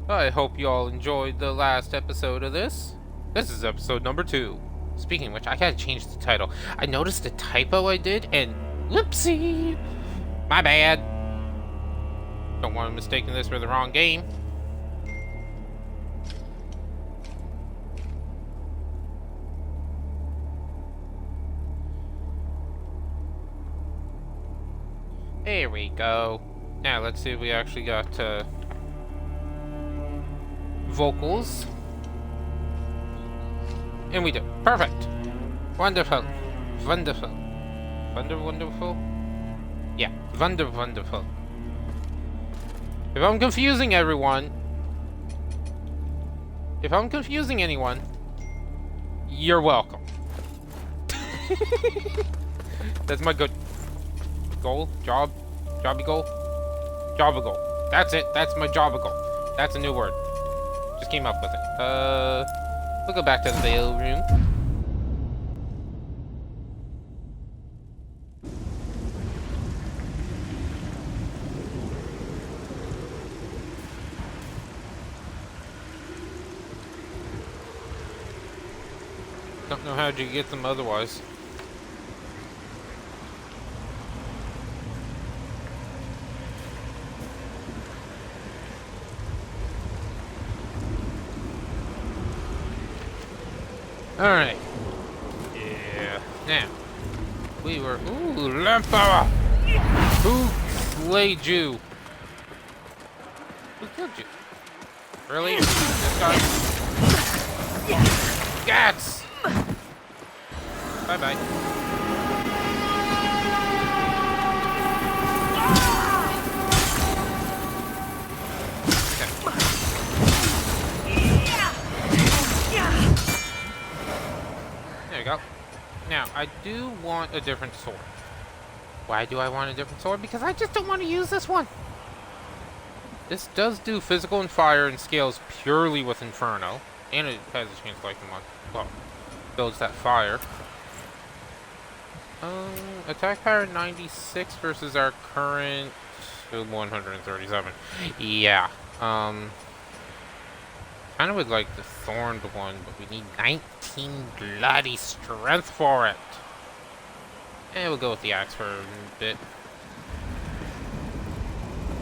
I hope you all enjoyed the last episode of this. This is episode number 2. Speaking of which, I gotta change the title. I noticed a typo I did, and whoopsie! My bad. Don't want to mistake this for the wrong game. There we go. Now let's see if we actually got vocals. And we do. Perfect. Wonderful. Wonderful. Wonderful? Yeah. Wonderful. If I'm confusing anyone, you're welcome. That's my good goal. Jobby goal. Jobba goal. That's it. That's my Jobba goal. That's a new word. Just came up with it. We'll go back to the veil room. Don't know how you get them otherwise. Alright. Yeah. Now, we were... Ooh, lamp power! Who slayed you? Who killed you? Really? This guy? Gats! Bye-bye. There we go. Now, I do want a different sword. Why do I want a different sword? Because I just don't want to use this one. This does do physical and fire and scales purely with Inferno. And it has a chance to light them on. Well, builds that fire. Attack power 96 versus our current 137. Yeah. Kind of would like the thorned one, but we need 19 bloody strength for it. And we'll go with the axe for a bit.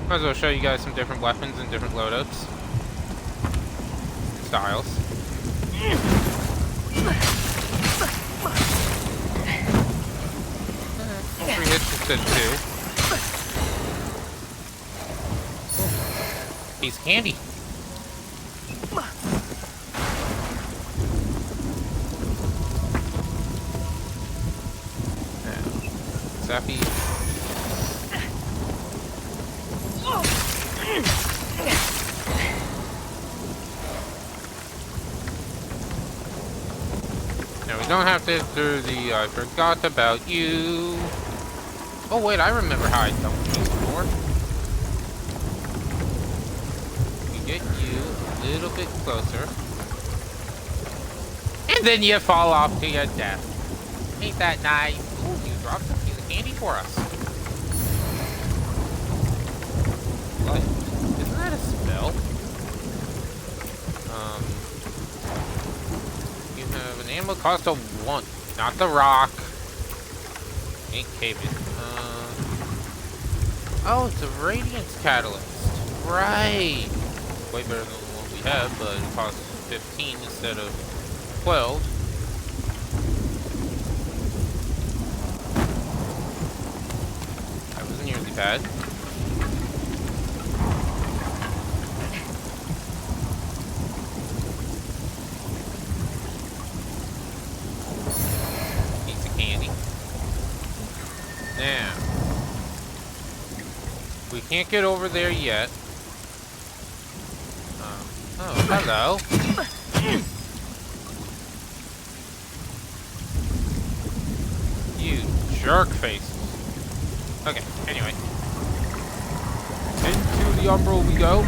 Might as well show you guys some different weapons and different loadouts. Styles. Three hits instead of 2. Piece of candy. Zappy. Now we don't have to do the I forgot about you. Oh wait, I remember how I don't use before. We get you a little bit closer. And then you fall off to your death. Ain't that nice? Ooh, you dropped a piece of candy for us. What? Isn't that a spell? You have an ammo cost of 1. Not the rock. Ain't caving. Oh, it's a Radiance Catalyst. Right. Way better than the one we have, but it costs 15 instead of 12. That was nearly bad. Piece of candy. Now. We can't get over there yet. Oh, hello. You jerk faces. Okay, anyway. Into the umbral we go.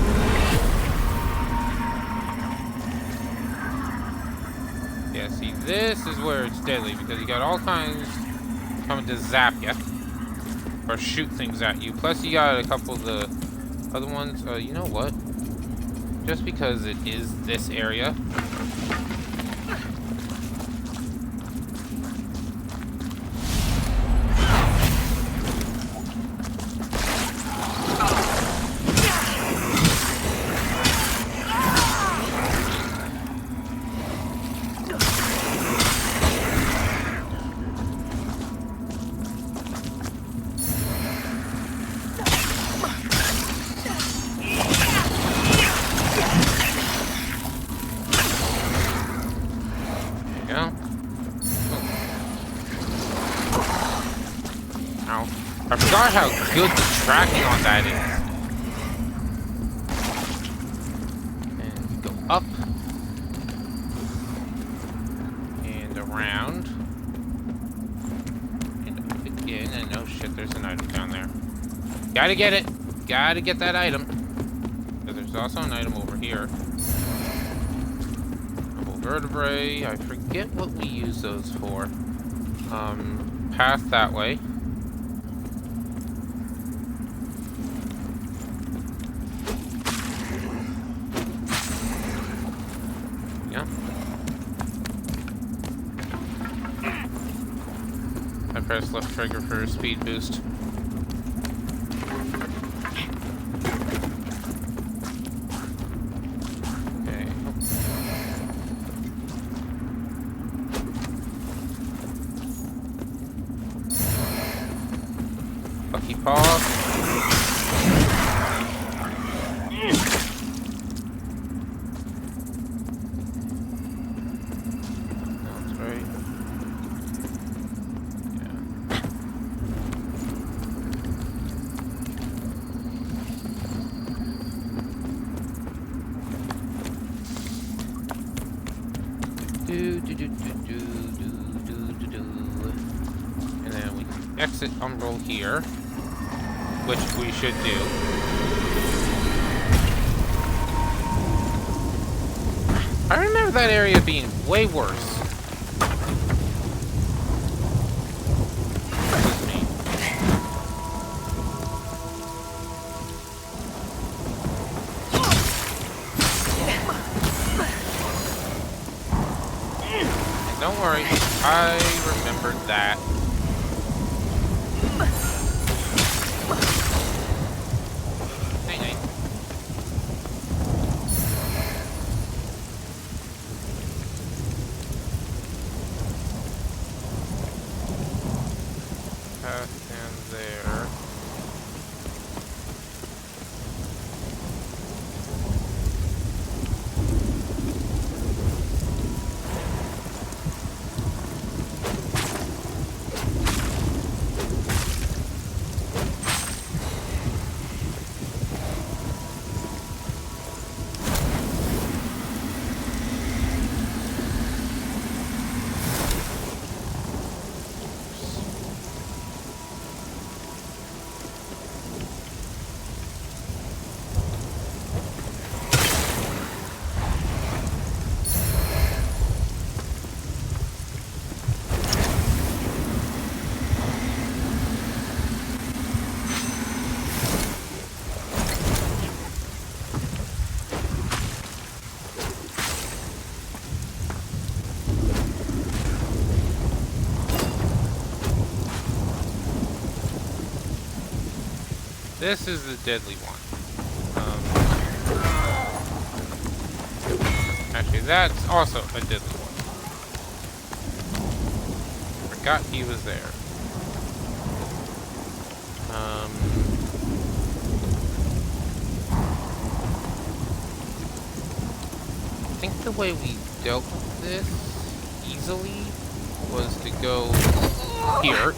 Yeah, see, this is where it's deadly, because you got all kinds coming to zap you. Or shoot things at you. Plus you got a couple of the other ones. You know what? just because it is this area. I forgot how good the tracking on that is. And go up. And around. And up again. And oh shit, there's an item down there. Gotta get it. Gotta get that item. But there's also an item over here. Double vertebrae. I forget what we use those for. Path that way. I press left trigger for a speed boost. Okay. Lucky paw. And then we can exit Umbral here, which we should do. I remember that area being way worse. Don't worry, I remembered that. Night night. Path and there. This is the deadly one. Actually, that's also a deadly one. Forgot he was there. I think the way we dealt with this easily was to go here.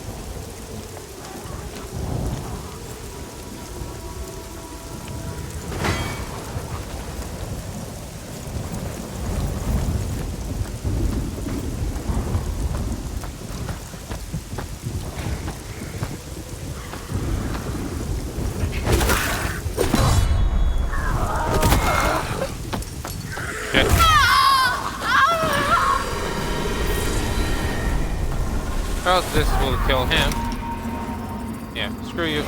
Well, this will kill him. Yeah, screw you.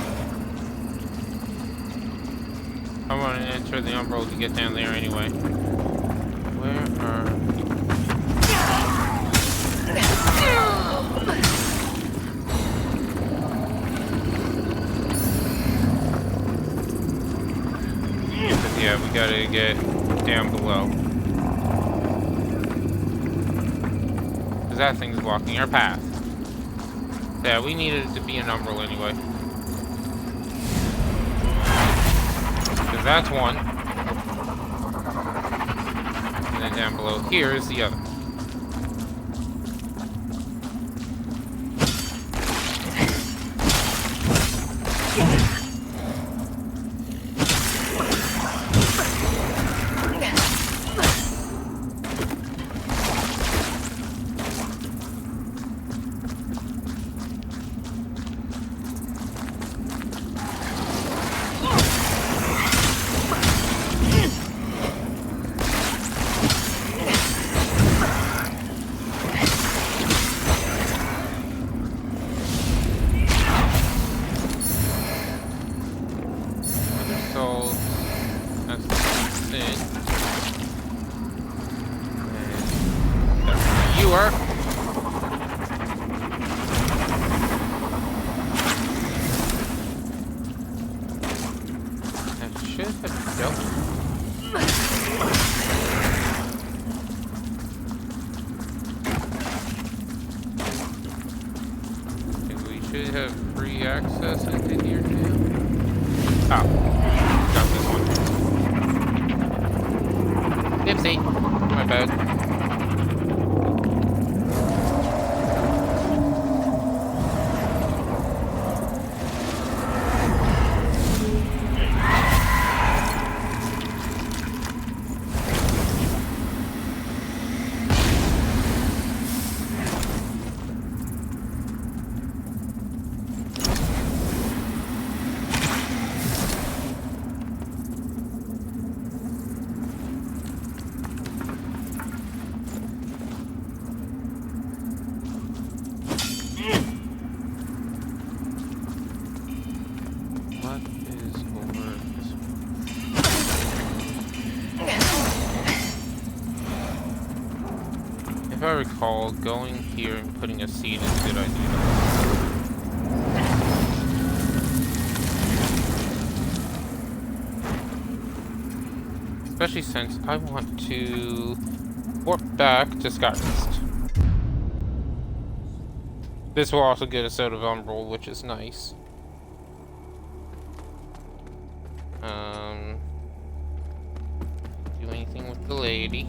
I want to enter the umbrella to get down there anyway. Where are... Yeah, we gotta get down below. Because that thing's blocking our path. Yeah, we needed it to be an umbrella anyway. Because that's one. And then down below here is the other. If I recall, going here and putting a seed is a good idea. Especially since I want to warp back to Skyrest. This will also get us out of Umbral, which is nice. Do anything with the lady.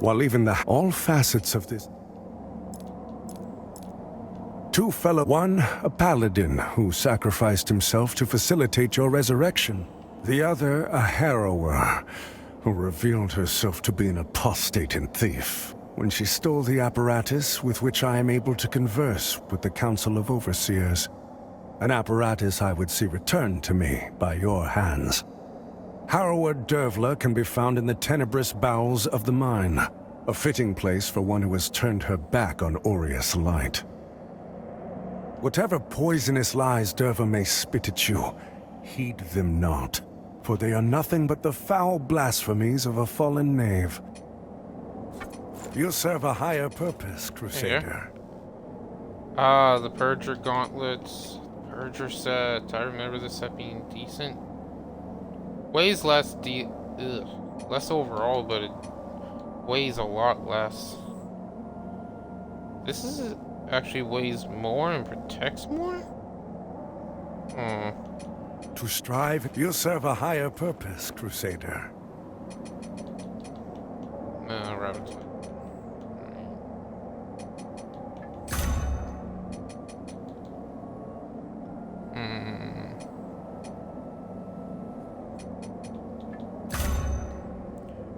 While even all facets of this... Two fellow... One, a paladin who sacrificed himself to facilitate your resurrection. The other, a harrower who revealed herself to be an apostate and thief when she stole the apparatus with which I am able to converse with the Council of Overseers. An apparatus I would see returned to me by your hands. Harrower Dervla can be found in the tenebrous bowels of the mine, a fitting place for one who has turned her back on Aureus light. Whatever poisonous lies Derva may spit at you, heed them not, for they are nothing but the foul blasphemies of a fallen knave. You serve a higher purpose, Crusader. Ah, the Purger gauntlets, Purger set. I remember this set being decent. Weighs less less overall, but it weighs a lot less. This is actually weighs more and protects more? To strive, you serve a higher purpose, Crusader. Rabbit's foot.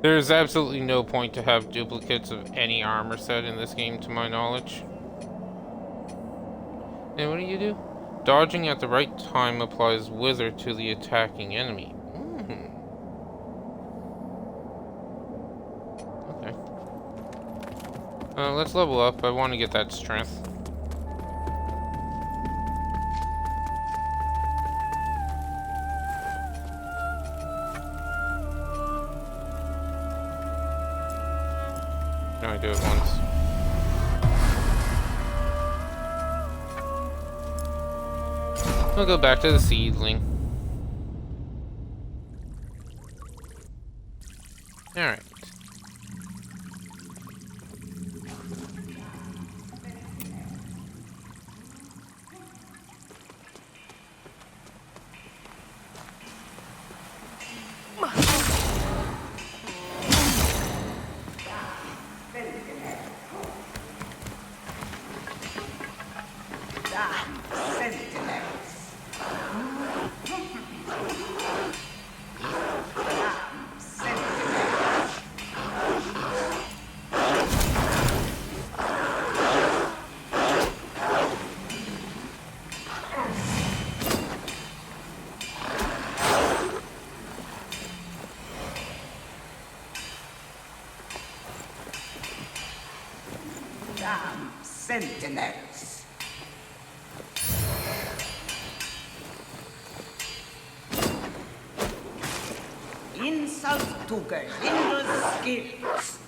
There's absolutely no point to have duplicates of any armor set in this game, to my knowledge. And what do? Dodging at the right time applies Wither to the attacking enemy. Okay. Let's level up. I want to get that strength. Can I do it once? We'll go back to the seedling. Alright. Sentinels. Insult to Gerlinda's skills.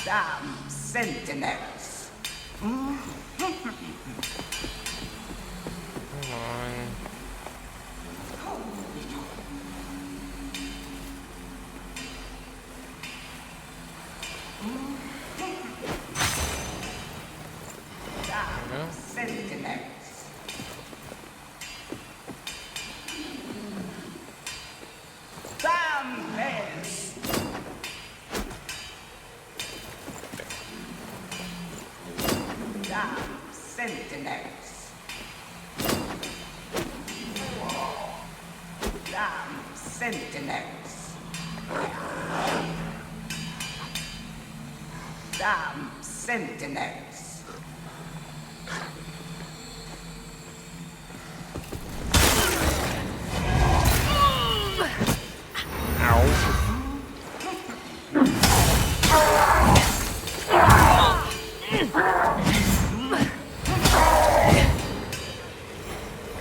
Damn sentinels. Come on. Damn sentinels. Damn bells. Damn sentinels. Damn sentinels. Damn sentinels.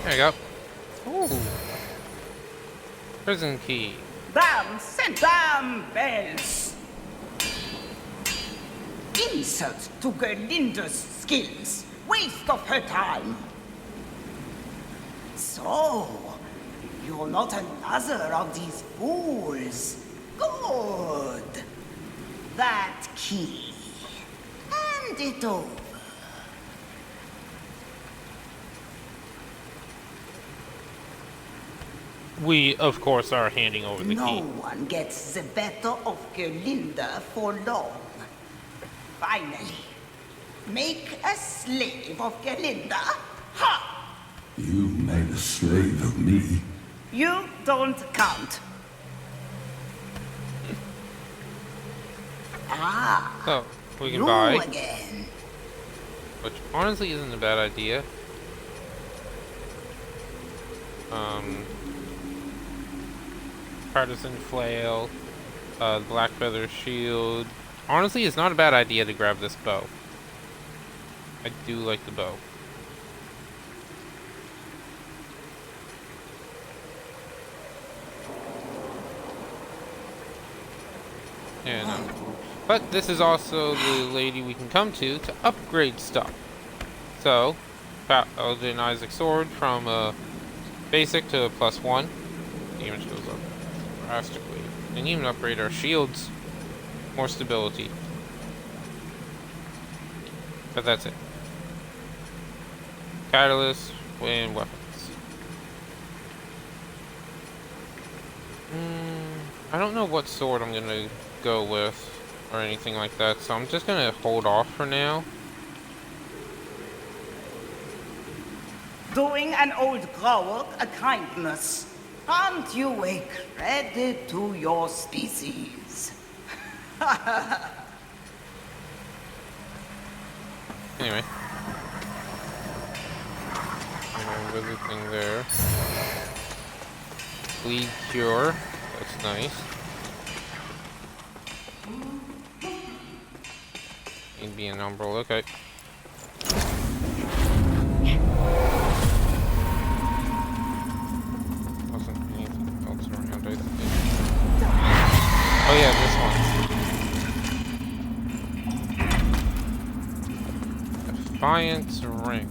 There you go. Ooh. Prison key. Damn bells. Insult to Gerlinda's skills. Waste of her time. So, you're not another of these fools. Good. That key. Hand it over. We, of course, are handing over the No key. one gets the better of Gerlinda for long. Finally, make a slave of Gerlinda. Ha! You made a slave of me. You don't count. Ah, So, we can you buy, again. which honestly isn't a bad idea. Partisan flail, black feather shield. Honestly, it's not a bad idea to grab this bow. I do like the bow. Yeah, no. But this is also the lady we can come to upgrade stuff. So, Paladin Isaac sword from basic to +1. Damage goes up drastically. And even upgrade our shields. More stability. But that's it. Catalyst and weapons. I don't know what sword I'm gonna go with or anything like that, so I'm just gonna hold off for now. Doing an old Growler a kindness. Aren't you a credit to your species? Anyway. Everything there. bleed cure. That's nice. Need be an umbrella. Okay. Wasn't anything else around, I think. Oh yeah, this one. Defiance ring.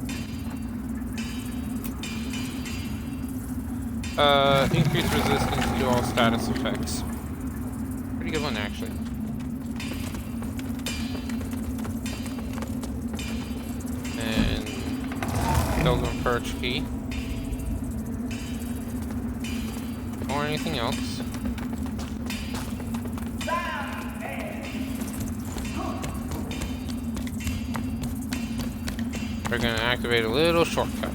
Increased resistance to all status effects. Pretty good one, actually. And Pilgrim Perch key. Or anything else. We're gonna activate a little shortcut.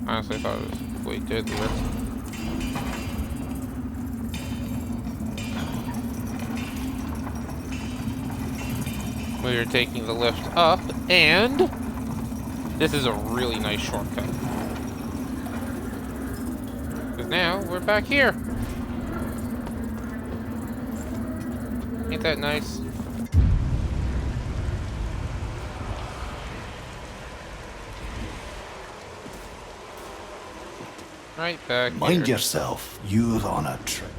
Honestly, I thought it was way deadlier. We are taking the lift up, and this is a really nice shortcut. Because now we're back here. Ain't that nice? Right back here. Mind yourself, you're on a trip.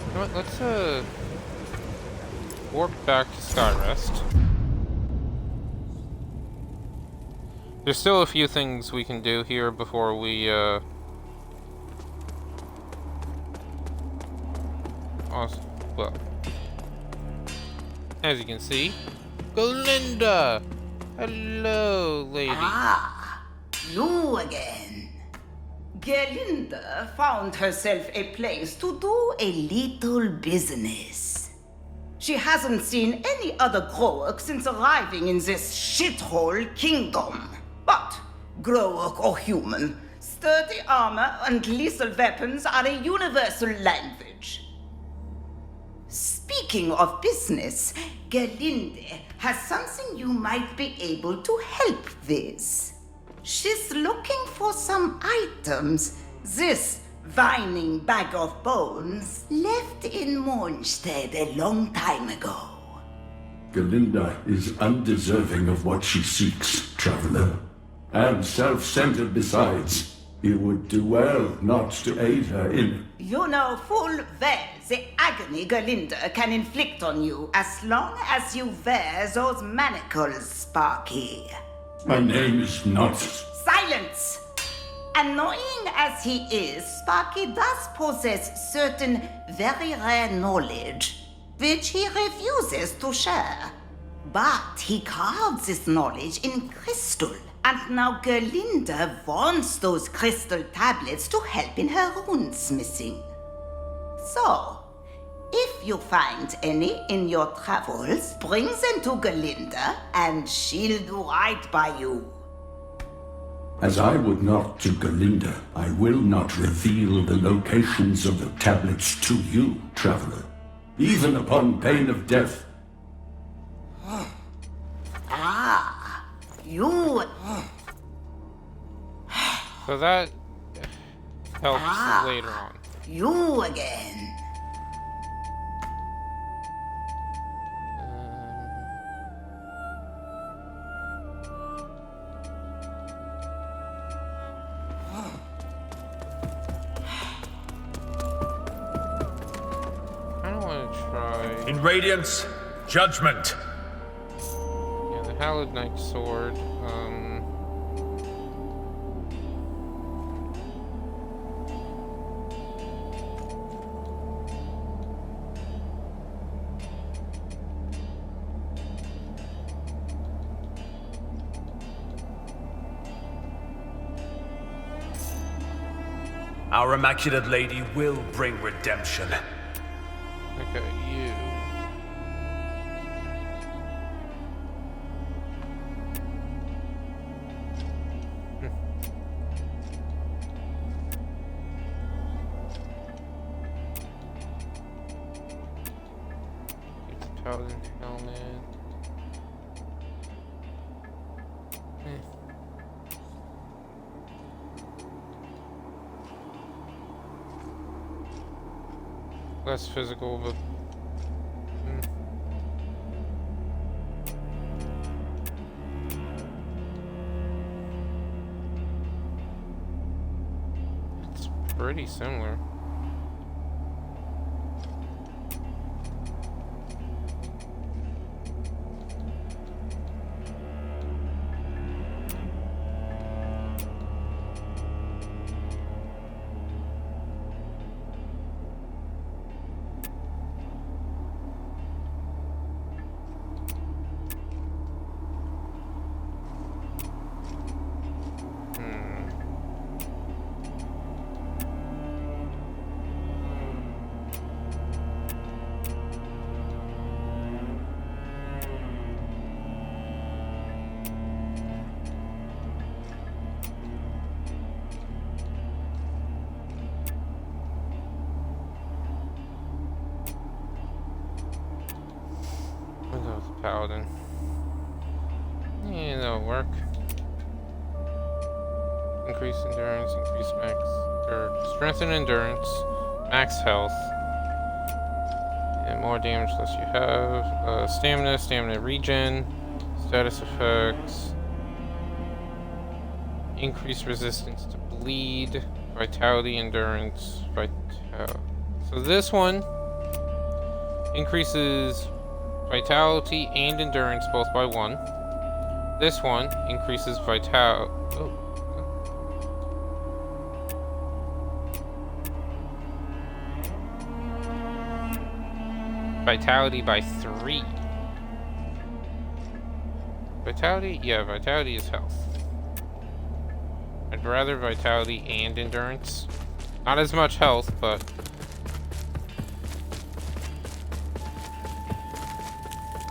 You know what, let's warp back to Skyrest. There's still a few things we can do here before we well, as you can see, Glinda! Hello, lady. Ah, you again. Gerlinda found herself a place to do a little business. She hasn't seen any other Growok since arriving in this shithole kingdom. But, Growok or human, sturdy armor and lethal weapons are a universal language. Speaking of business, Gerlinde has something you might be able to help with. She's looking for some items this whining bag of bones left in Mondstadt a long time ago. Galinda is undeserving of what she seeks, traveler. And self-centered besides. You would do well not to aid her in... You know full well the agony Gerlinda can inflict on you as long as you wear those manacles, Sparky. My name is not... Silence! Annoying as he is, Sparky does possess certain very rare knowledge, which he refuses to share. But he carves this knowledge in crystal, and now Gerlinda wants those crystal tablets to help in her runesmithing. So, if you find any in your travels, bring them to Gerlinda, and she'll do right by you. As I would not to Galinda, I will not reveal the locations of the tablets to you, traveler. Even upon pain of death. Ah, you... So that helps later on. You again. I don't want to try. In Radiance, Judgment. Yeah, the Hallowed Knight Sword. Our Immaculate Lady will bring redemption. Okay, you. Get the Paladin helmet. less physical, but it's pretty similar. I'll go with the Paladin. Yeah, that'll work. Increase endurance, increase max, or strengthen endurance, max health, and more damage less you have. Stamina regen, status effects, increase resistance to bleed, vitality, endurance, So this one increases vitality and endurance both by 1. This one increases vitality by 3. Vitality? Yeah, vitality is health. I'd rather vitality and endurance. Not as much health, but...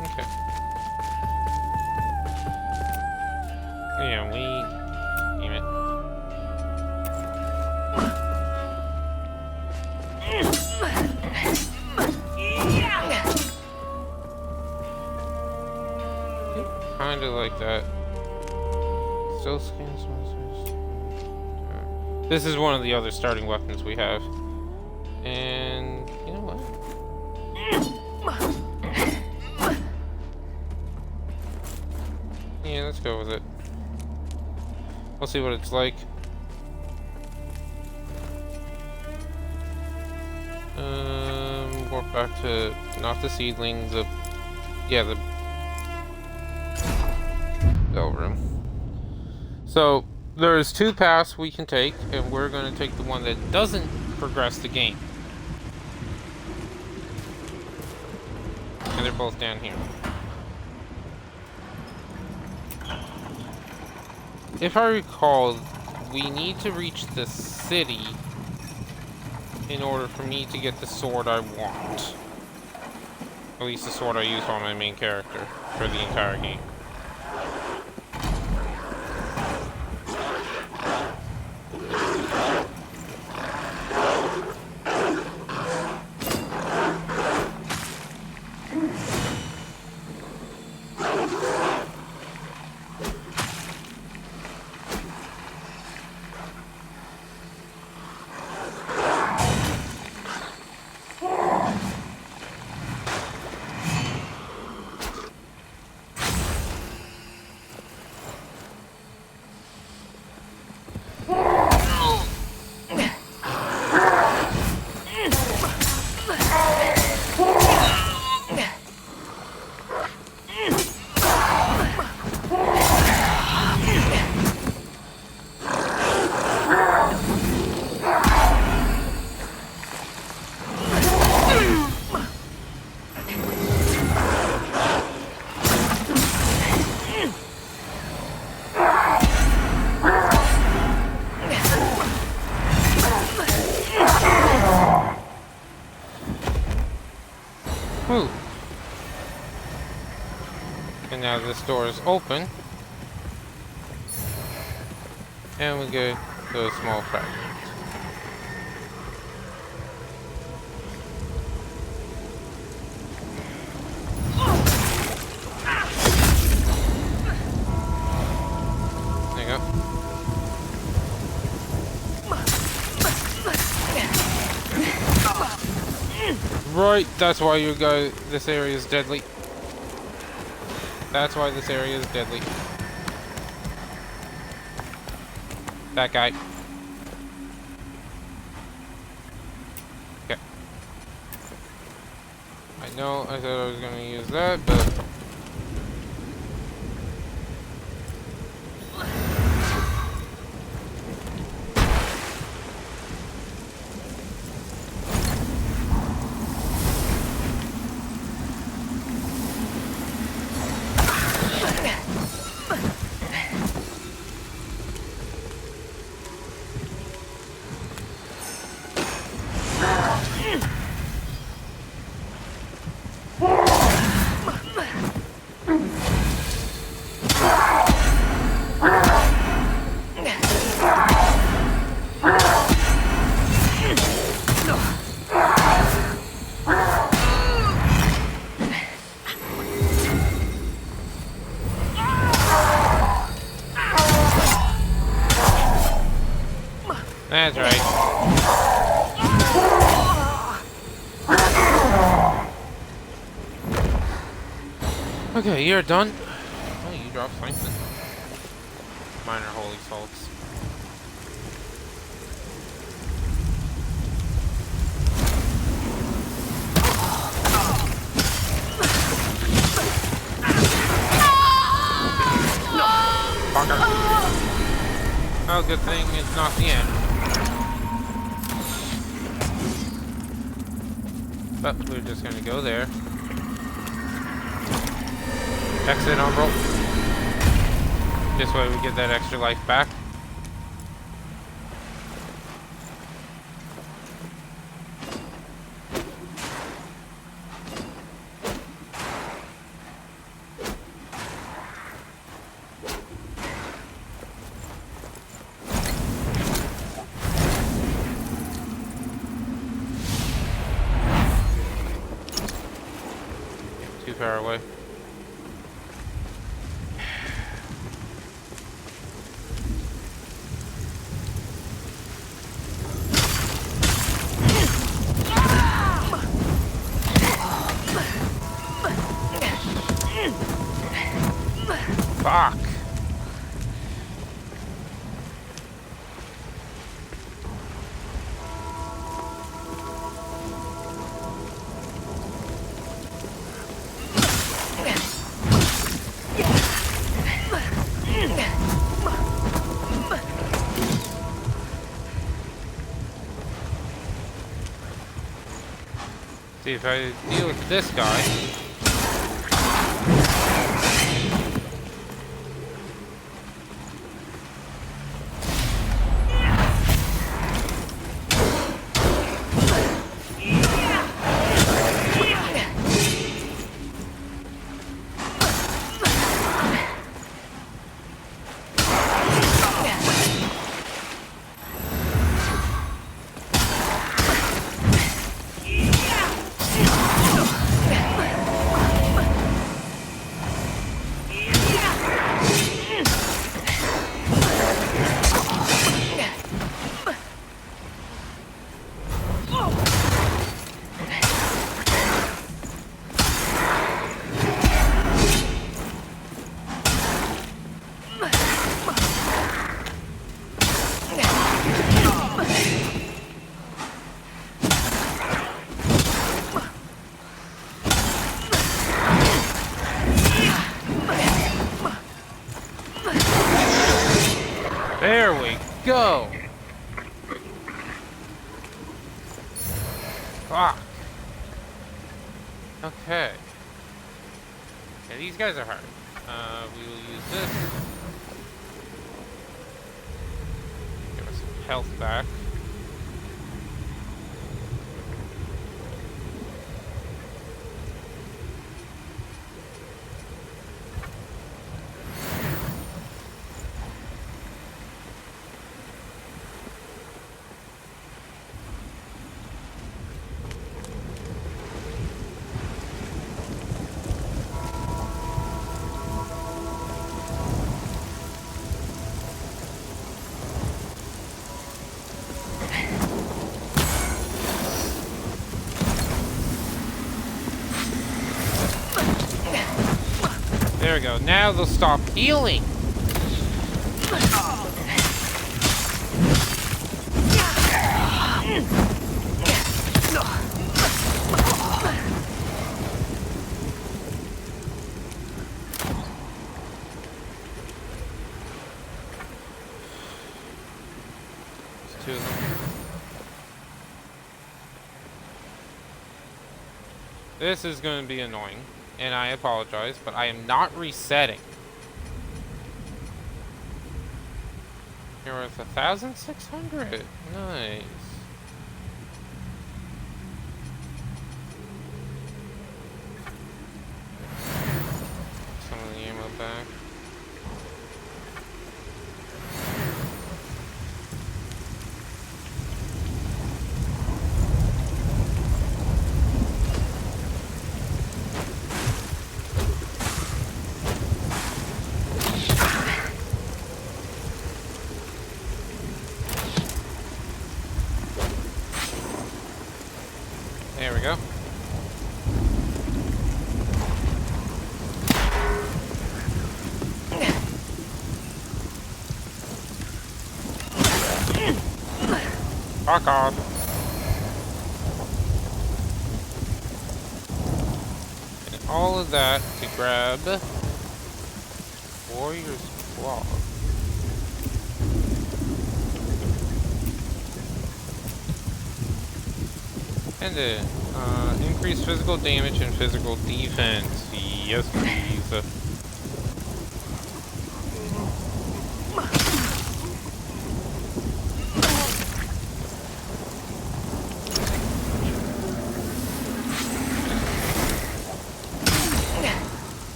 okay. Yeah, damn it. Kinda like that. Still scans monsters. Okay. This is one of the other starting weapons we have. And you know what? Yeah, let's go with it. We'll see what it's like. Walk back to not the seedling, the bell room. So there's 2 paths we can take, and we're going to take the one that doesn't progress the game. And they're both down here. If I recall, we need to reach the city in order for me to get the sword I want. At least the sword I use on my main character for the entire game. Whew. And now this door is open. And we go to a small fragment. There you go. Right, that's why you guys. This area is deadly. That's why this area is deadly. That guy. Okay. I know I said I was gonna use that, but. That's right. Okay, you're done. Oh, you dropped something. Minor holy salts. Fucker. Oh, good thing it's not the end. But we're just gonna go there. Exit umbral. This way we get that extra life back. Too far away. Fuck. See if I deal with this guy. There we go. Fuck. Okay. Yeah, these guys are hard. We will use this. Give us some health back. we go. Now they'll stop healing. There's two of them. This is going to be annoying, and I apologize, but I am not resetting. You're worth 1,600. Nice. Some of the ammo back. There we go. Fuck off. And all of that to grab Warrior's Claw. And increase physical damage and physical defense. Yes, please.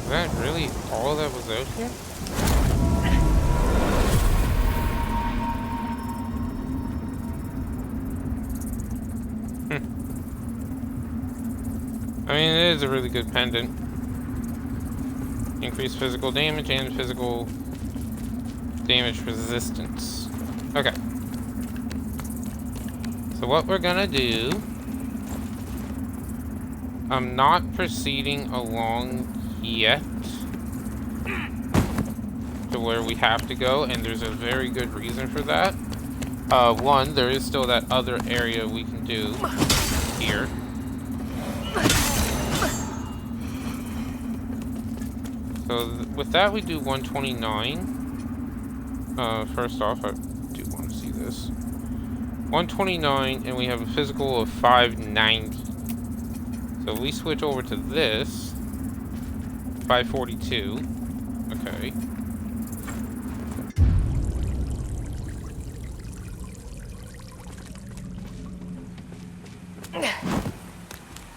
Is that really all that was out here? I mean, it is a really good pendant. Increase physical damage and physical damage resistance. Okay. So what we're gonna do... I'm not proceeding along yet to where we have to go, and there's a very good reason for that. One, there is still that other area we can do here. So with that we do 129. First off, I do want to see this. 129, and we have a physical of 590. So we switch over to this. 542. Okay.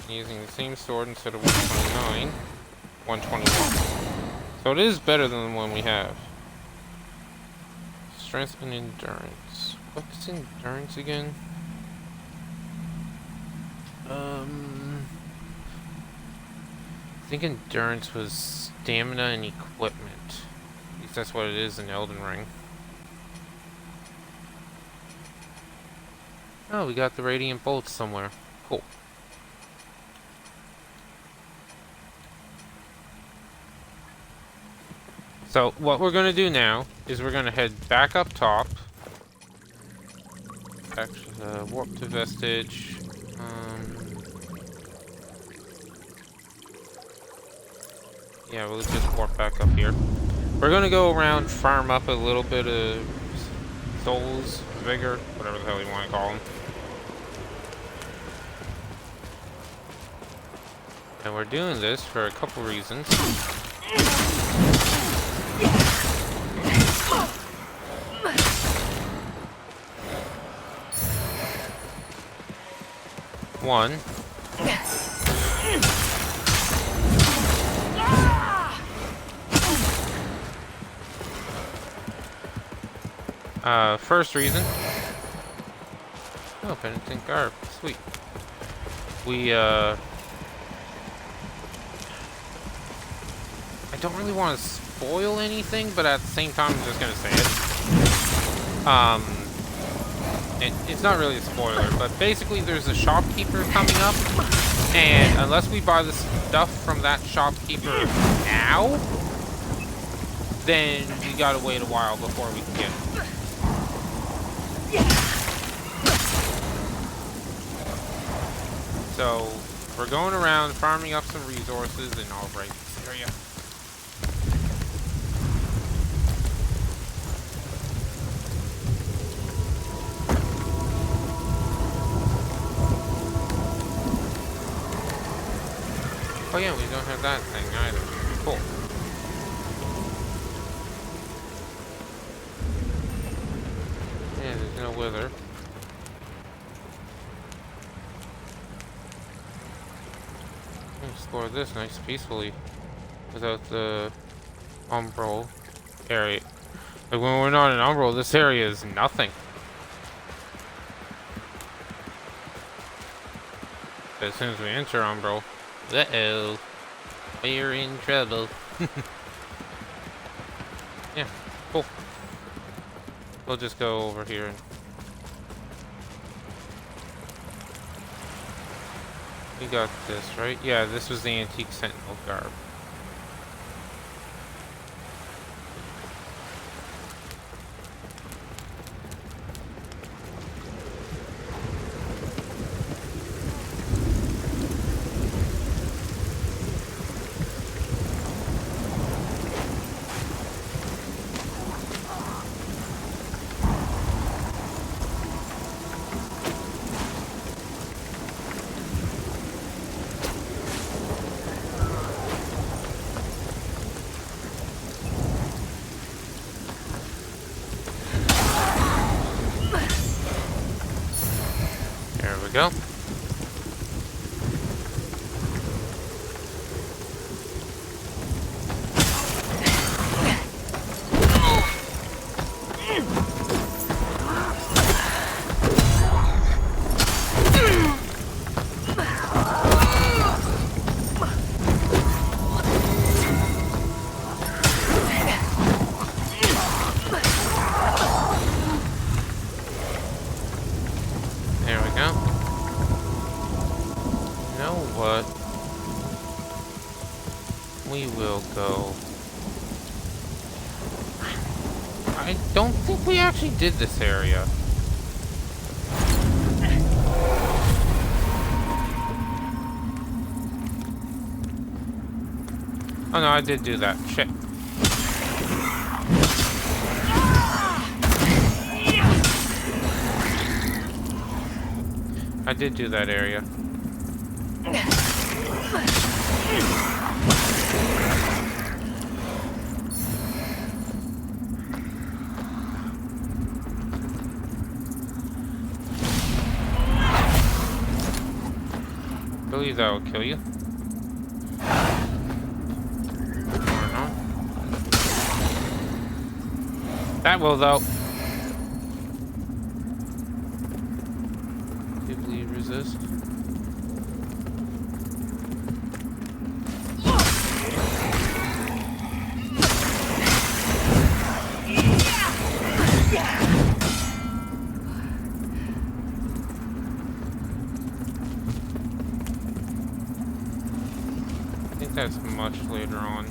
Using the same sword instead of 129. 121. So it is better than the one we have. Strength and endurance. What's endurance again? I think endurance was stamina and equipment. At least that's what it is in Elden Ring. Oh, we got the radiant bolts somewhere. Cool. So what we're gonna do now is we're gonna head back up top. Actually, warp to Vestige. Yeah, we'll just warp back up here. We're gonna go around, farm up a little bit of souls, vigor, whatever the hell you want to call them. And we're doing this for a couple reasons. One. First reason. Oh, penitent garb. Sweet. we, I don't really want to spoil anything, but at the same time, I'm just gonna say it. It's not really a spoiler, but basically there's a shopkeeper coming up, and unless we buy the stuff from that shopkeeper now, then we gotta wait a while before we can get it. So, we're going around farming up some resources in all right this area. Oh yeah, we don't have that thing either. Cool. Yeah, there's no wither. Explore this nice peacefully without the umbral area. Like when we're not in umbral, this area is nothing. As soon as we enter umbral, uh-oh, we're in trouble. Yeah, cool. We'll just go over here. We got this, right? Yeah, this was the antique sentinel garb. Go. There we go. What? We will go. I don't think we actually did this area. Oh no, I did do that. Shit. I did do that area. I believe that will kill you. Or not. That will, though. Do you believe resist? That's much later on.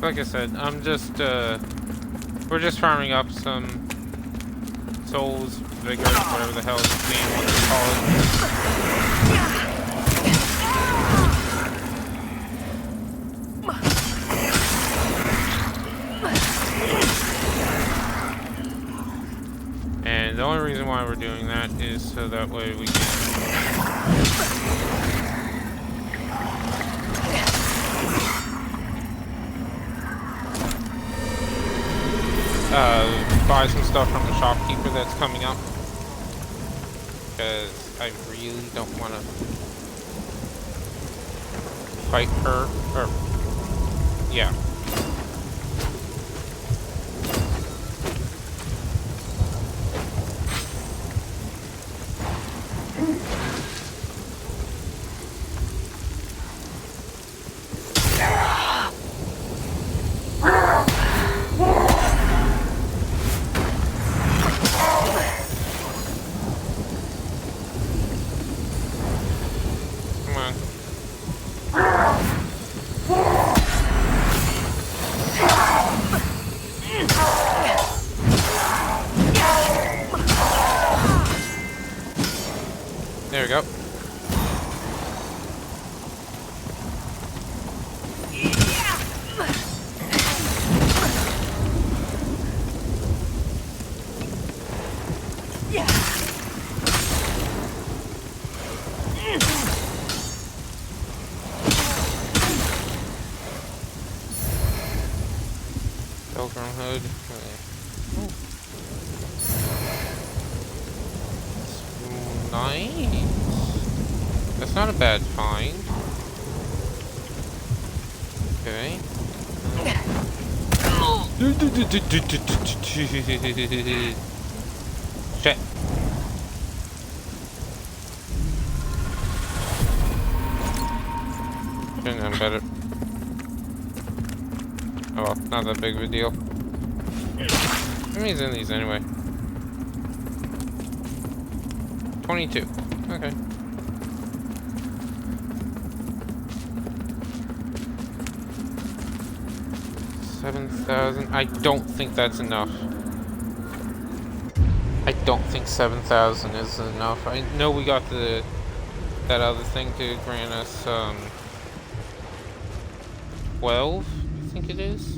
Like I said, we're just farming up some souls, vigor, whatever the hell this game wants to call it. And the only reason why we're doing that is so that way we can buy some stuff from the shopkeeper that's coming up, because I really don't want to fight her, or yeah. There we go. Pilgrim hood. Nice. That's not a bad find. Okay. Shit. Should've done better. Oh well, not that big of a deal. How many's in these anyway? 22. Okay. 7,000. I don't think that's enough. I don't think 7,000 is enough. I know we got that other thing to grant us 12, I think it is.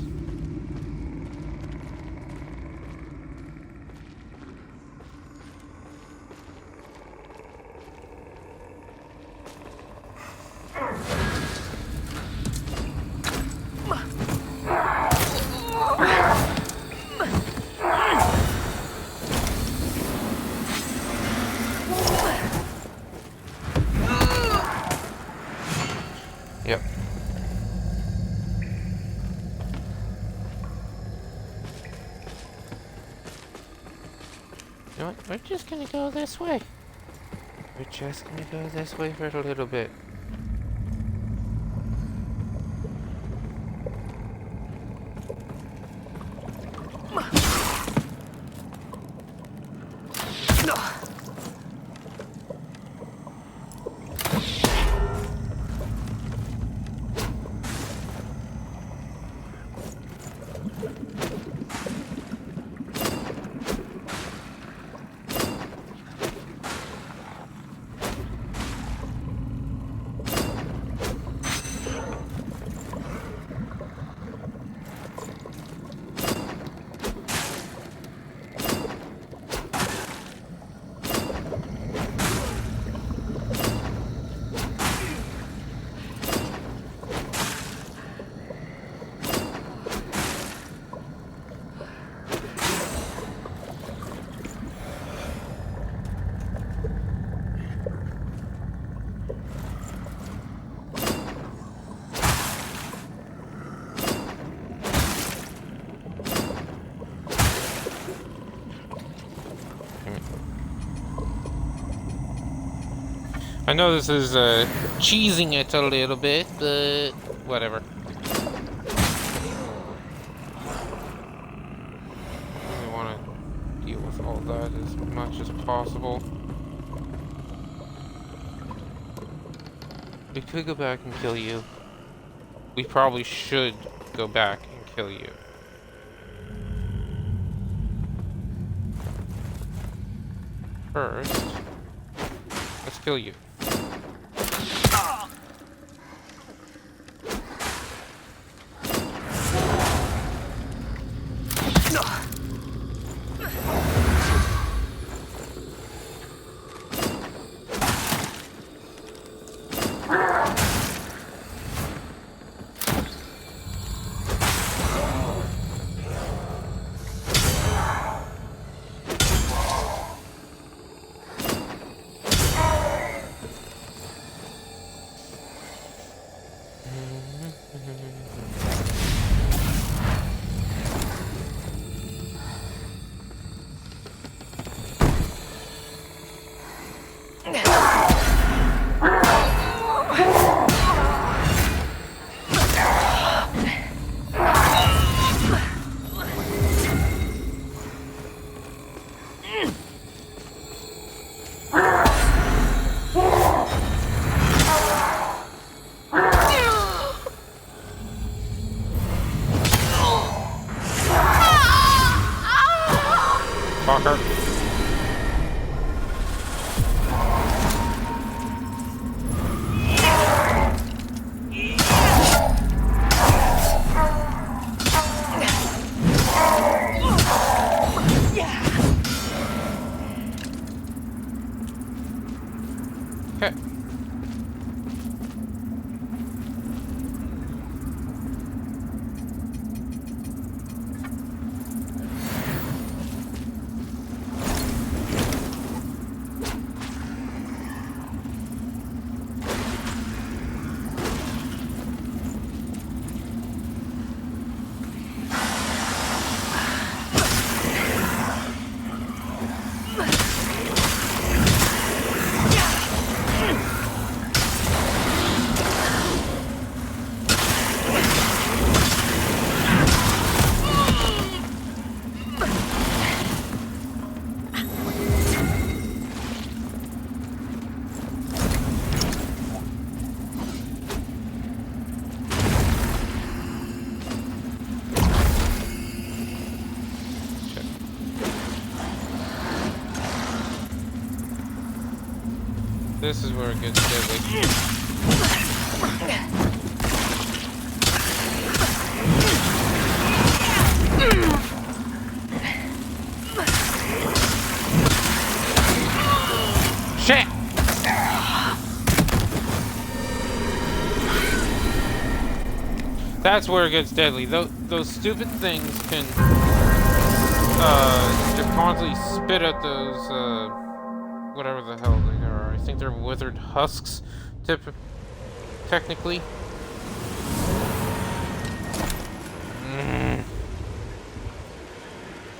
Yep. You know what? We're just gonna go this way. We're just gonna go this way for a little bit. I know this is cheesing it a little bit, but whatever. I don't really want to deal with all that as much as possible. We could go back and kill you. We probably should go back and kill you. First, let's kill you. Fucker. Okay. This is where it gets deadly. Shit! That's where it gets deadly. Those stupid things can just constantly spit at those whatever the hell they are. I think they're withered husks, technically.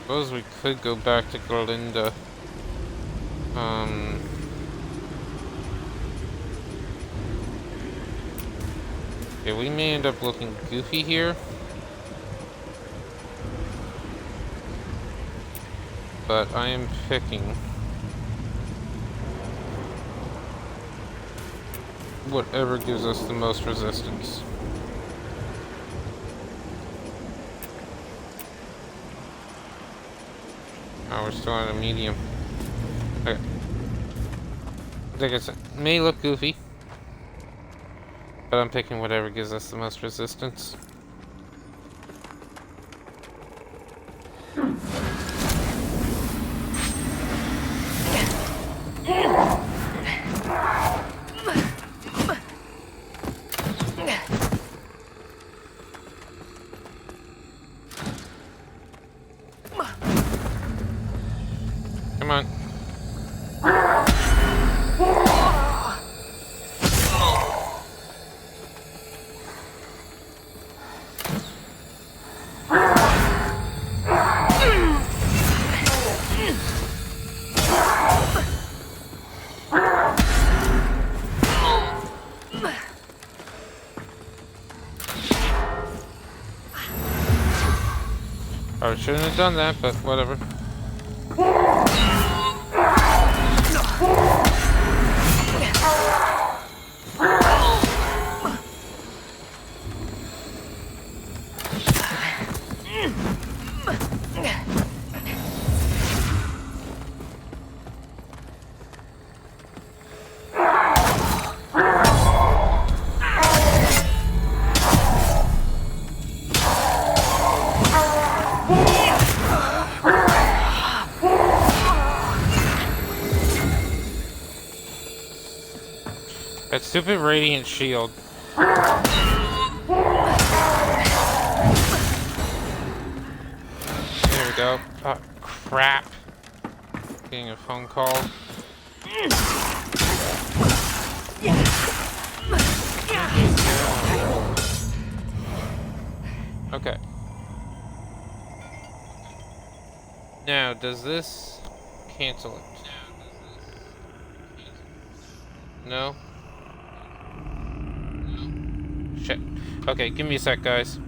Suppose we could go back to Galinda. Yeah, we may end up looking goofy here. But I am picking whatever gives us the most resistance. Oh, we're still on a medium. Okay. Like I said, may look goofy, but I'm picking whatever gives us the most resistance. Come on. I shouldn't have done that, but whatever. That stupid radiant shield. There we go. Oh, crap. Getting a phone call. Okay. Now, does this cancel it? No? Shit. Okay, give me a sec, guys.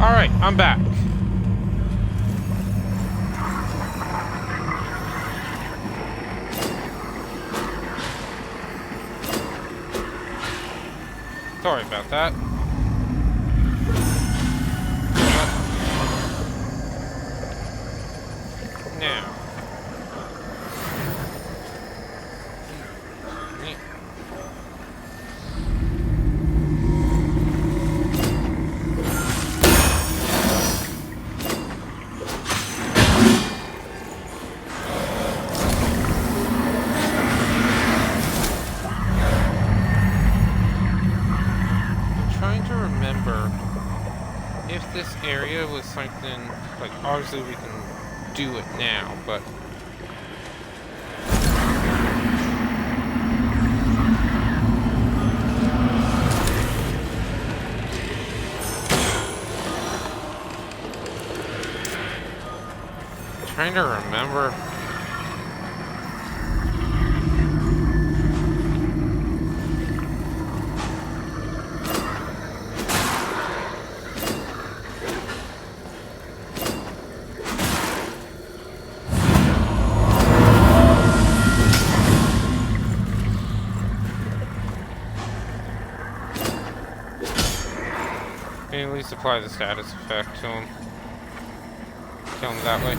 Alright, I'm back. Sorry about that. Now. If this area was something, like, obviously we can do it now, but... I'm trying to remember... At least apply the status effect to him. Kill him that way.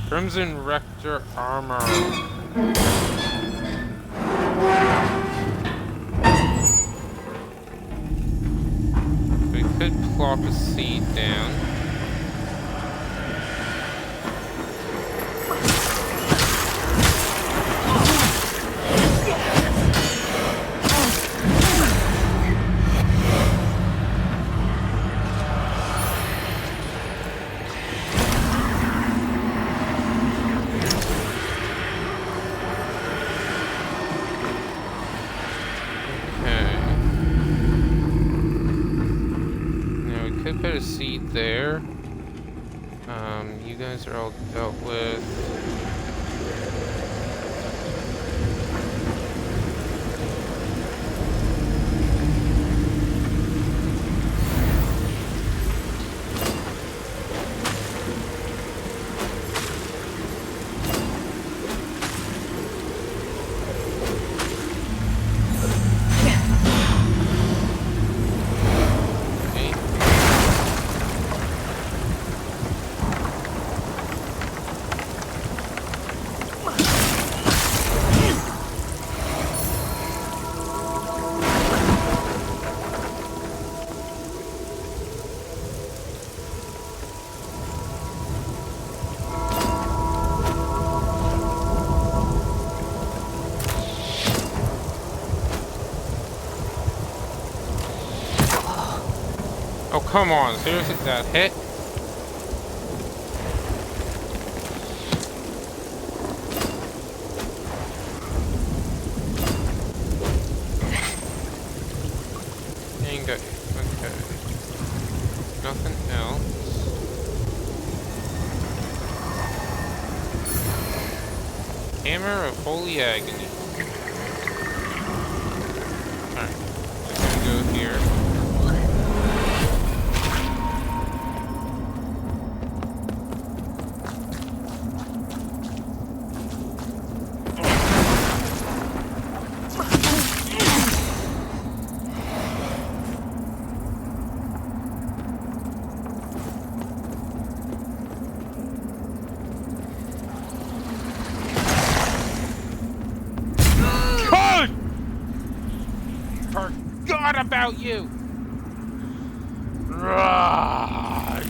Crimson Rector armor. We could plop a seed down. Put a seed there. You guys are all dealt with. Oh, come on. Seriously, that hit? Ain't good. Okay. Nothing else. Hammer of Holy Agony. Alright. Just gonna go here. forgot about you! Run!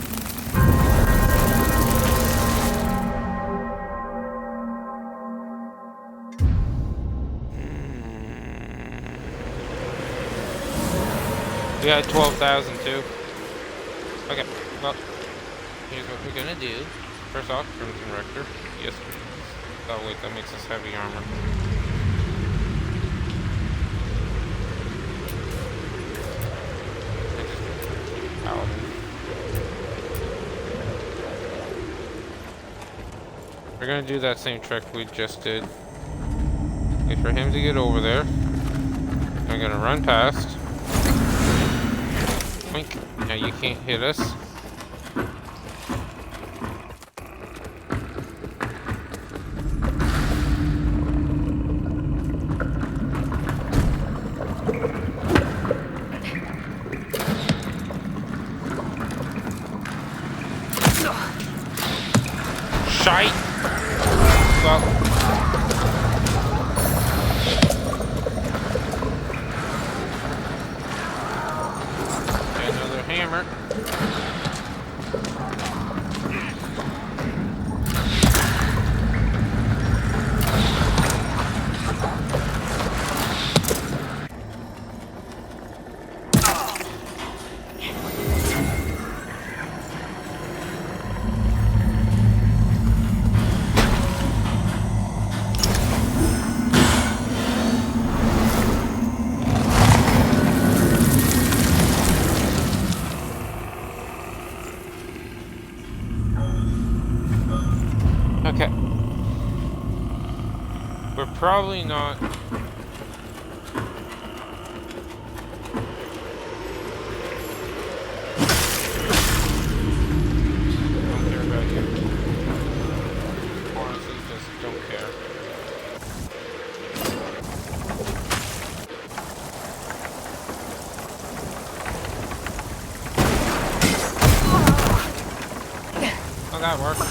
We had 12,000 too. Okay, well, here's what we're gonna do. First off, Crimson Rector. Yes, please. Oh wait, that makes us heavy armor. Paladin. We're gonna do that same trick we just did. Wait for him to get over there. I'm gonna run past. Wink. Now you can't hit us. Shite! Well. Another hammer. Okay. We're probably not... Don't care about you. Honestly, just don't care. Oh, that worked.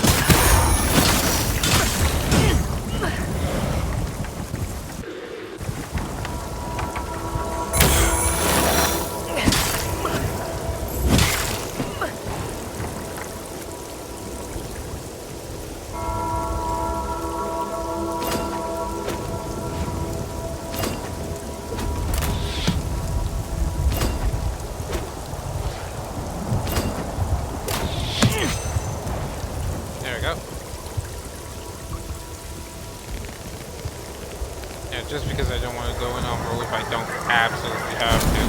There we go. Yeah, just because I don't want to go in on roll if I don't absolutely have to.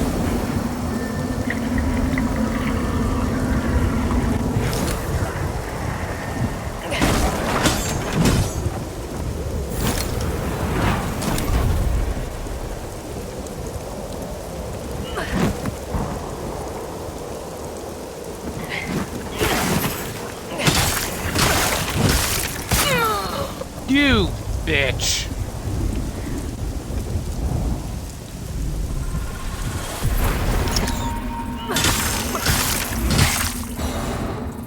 You bitch!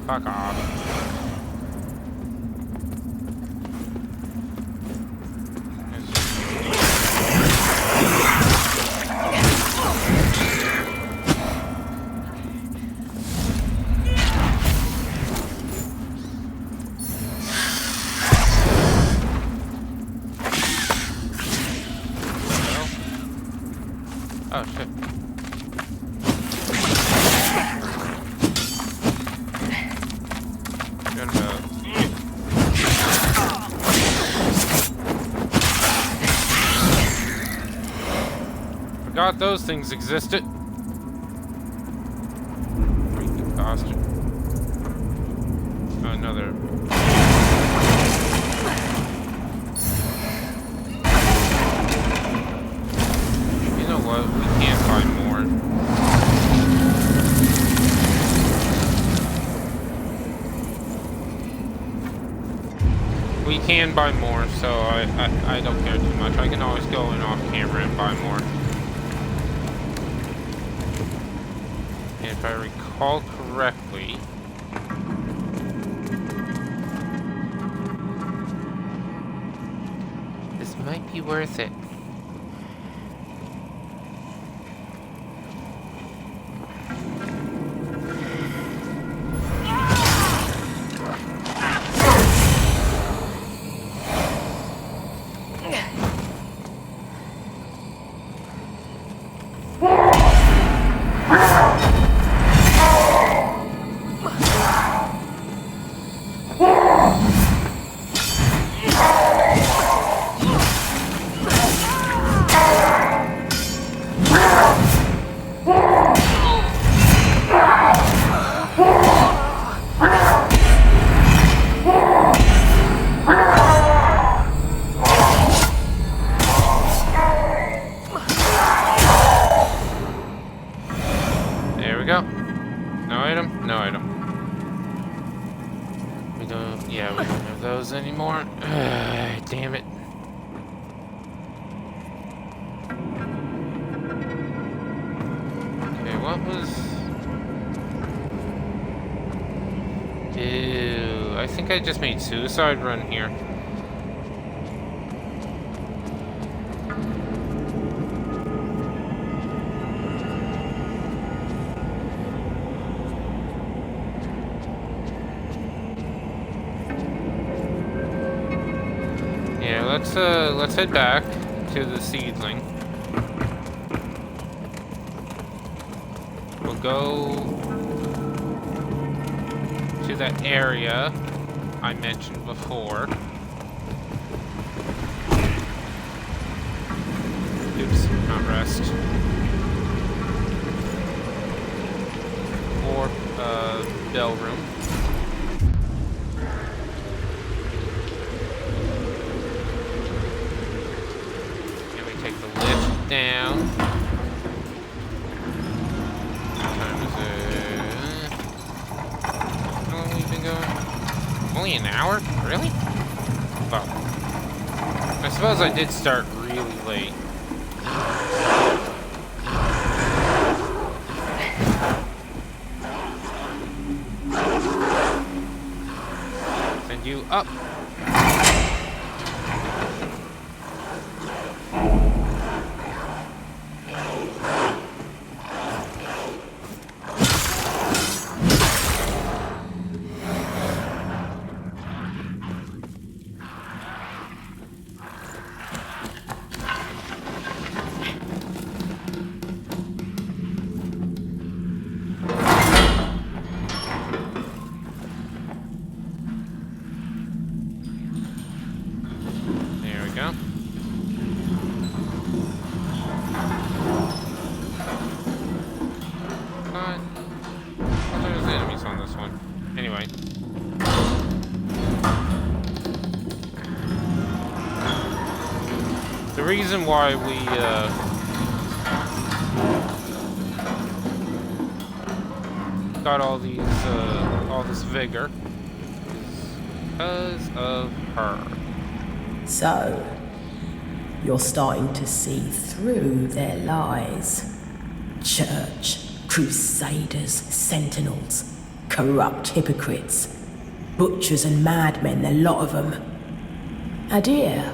Fuck off. Oh shit. Forgot those things existed. Freaking bastard. Oh, another. You know what? We can't find more. We can buy more, so I don't care too much. I can always go in off camera and buy more. And if I recall correctly, this might be worth it. don't... Yeah, we don't have those anymore. Damn it. Okay, what was... Ew, I think I just made suicide run here. Yeah, let's head back to the seedling. We'll go to that area I mentioned before. Oops, not rest. Or, bell room. And we take the lift down. What time is it? How long have we been going? Only an hour? Really? Well, I suppose I did start really late. Send you up. There we go. But there's enemies on this one. Anyway. The reason why we got all these all this vigor is because of her. So, you're starting to see through their lies. Church, crusaders, sentinels, corrupt hypocrites, butchers and madmen, the lot of them. Adir,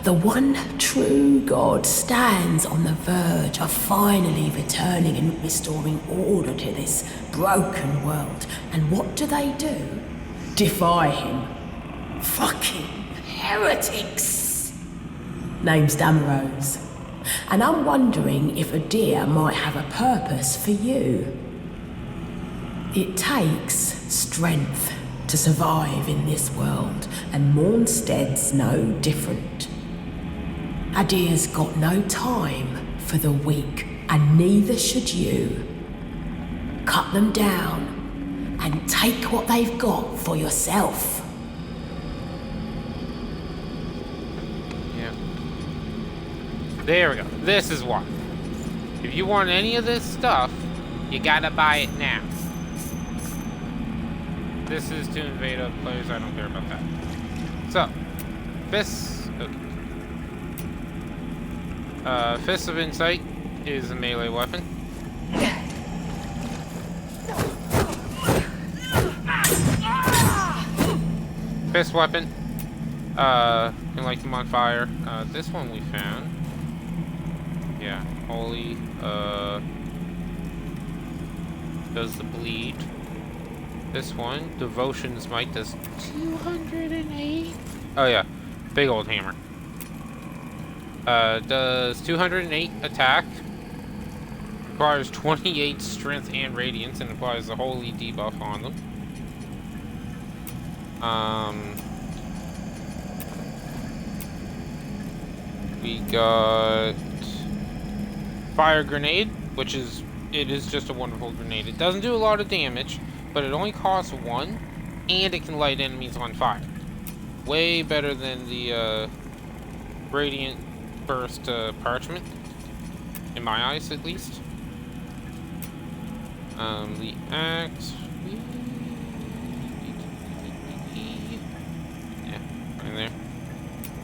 the one true God stands on the verge of finally returning and restoring order to this broken world. And what do? Defy him. Fucking heretics. Name's Damaros. And I'm wondering if Adir might have a purpose for you. It takes strength to survive in this world, and Mornstead's no different. Adir's got no time for the weak, and neither should you. Cut them down and take what they've got for yourself. Yeah. There we go. This is why. If you want any of this stuff, you gotta buy it now. This is to invade other players. I don't care about that. So, Fists. Okay. Fist of Insight is a melee weapon. Fist weapon. Can light them on fire. This one we found. Yeah, holy. Does the bleed. This one, Devotion's Might, does 208. Oh yeah, big old hammer. Does 208 attack. Requires 28 strength and radiance, and applies the holy debuff on them. We got Fire Grenade, which is, it is just a wonderful grenade. It doesn't do a lot of damage, but it only costs 1, and it can light enemies on fire. Way better than the Radiant Burst Parchment, in my eyes at least. The axe.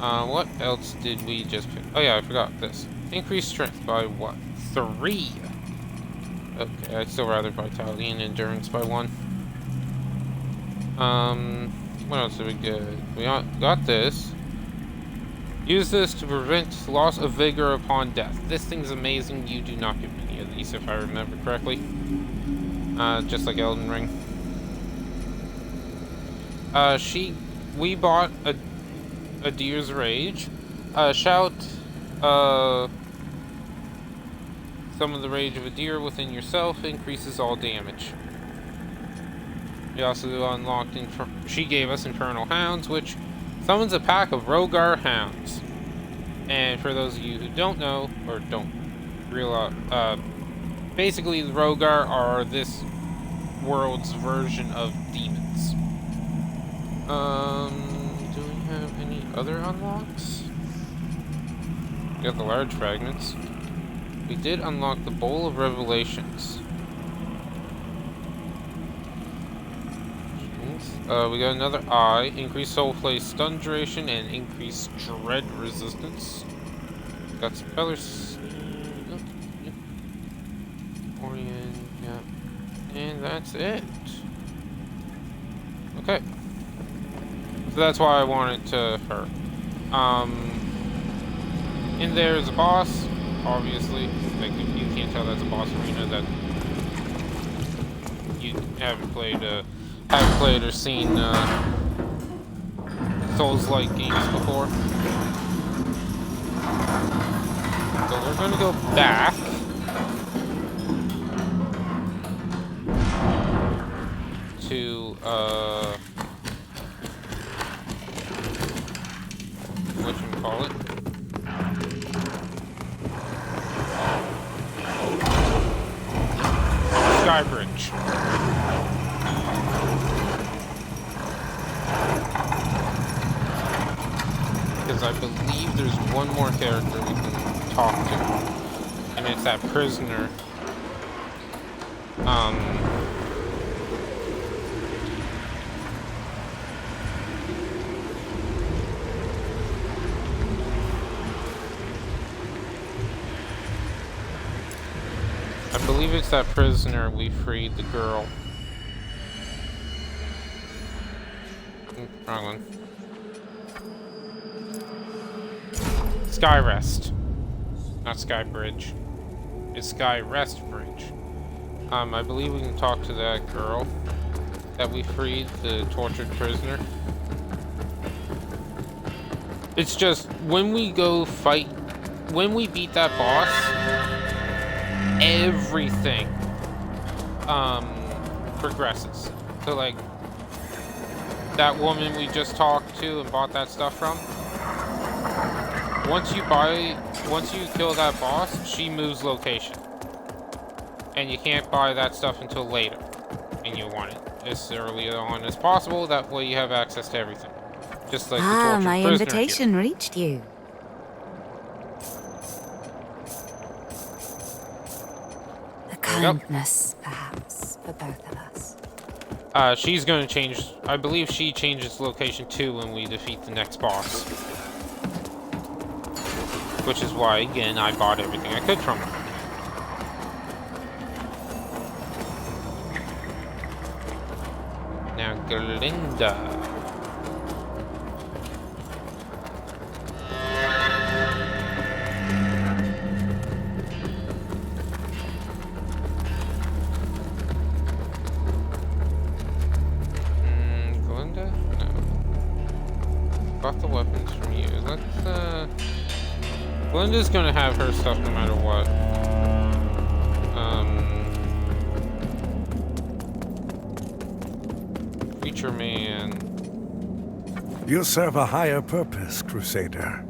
What else did we just pick? Oh yeah, I forgot this. Increased strength by what? 3. Okay, I'd still rather vitality and endurance by 1. What else did we get? We got this. Use this to prevent loss of vigor upon death. This thing's amazing. You do not get many of these, if I remember correctly. Just like Elden Ring. We bought a Deer's Rage. Shout, some of the rage of a deer within yourself increases all damage. We also unlocked, she gave us Infernal Hounds, which summons a pack of Rogar Hounds. And for those of you who don't know, or don't realize, basically the Rogar are this world's version of demons. Do we have any other unlocks? We got the large fragments. We did unlock the Bowl of Revelations. We got another eye, increased soul play stun duration, and increased dread resistance. Got some colors. Orient, yeah. And that's it. Okay. So that's why I wanted to her. In there is a boss, obviously. Like, you can't tell that's a boss arena that you haven't played or seen Souls-like games before. So we're gonna go back to whatchamacallit? Skybridge. Because I believe there's one more character we can talk to, and it's that prisoner. I believe it's that prisoner we freed, the girl. Wrong one. Skyrest. Not Skybridge. It's Skyrest Bridge. I believe we can talk to that girl that we freed, the tortured prisoner. It's just, when we go fight, when we beat that boss, everything progresses. So like that woman we just talked to and bought that stuff from, once you kill that boss, she moves location, and you can't buy that stuff until later, and you want it as early on as possible. That way you have access to everything, just like the tortured my prisoner invitation here. reached you. A kindness, perhaps, for both of us. She's going to change. I believe she changes location too when we defeat the next boss. Which is why, again, I bought everything I could from her. Now, Glinda. Glinda? No. Bought the weapons from you. Let's, Glinda's gonna have her stuff no matter what. Creature Man. You serve a higher purpose, Crusader.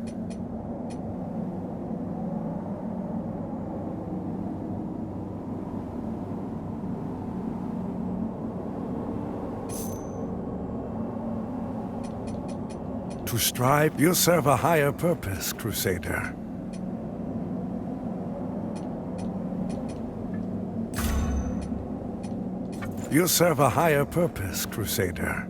To strive, you serve a higher purpose, Crusader. You serve a higher purpose, Crusader.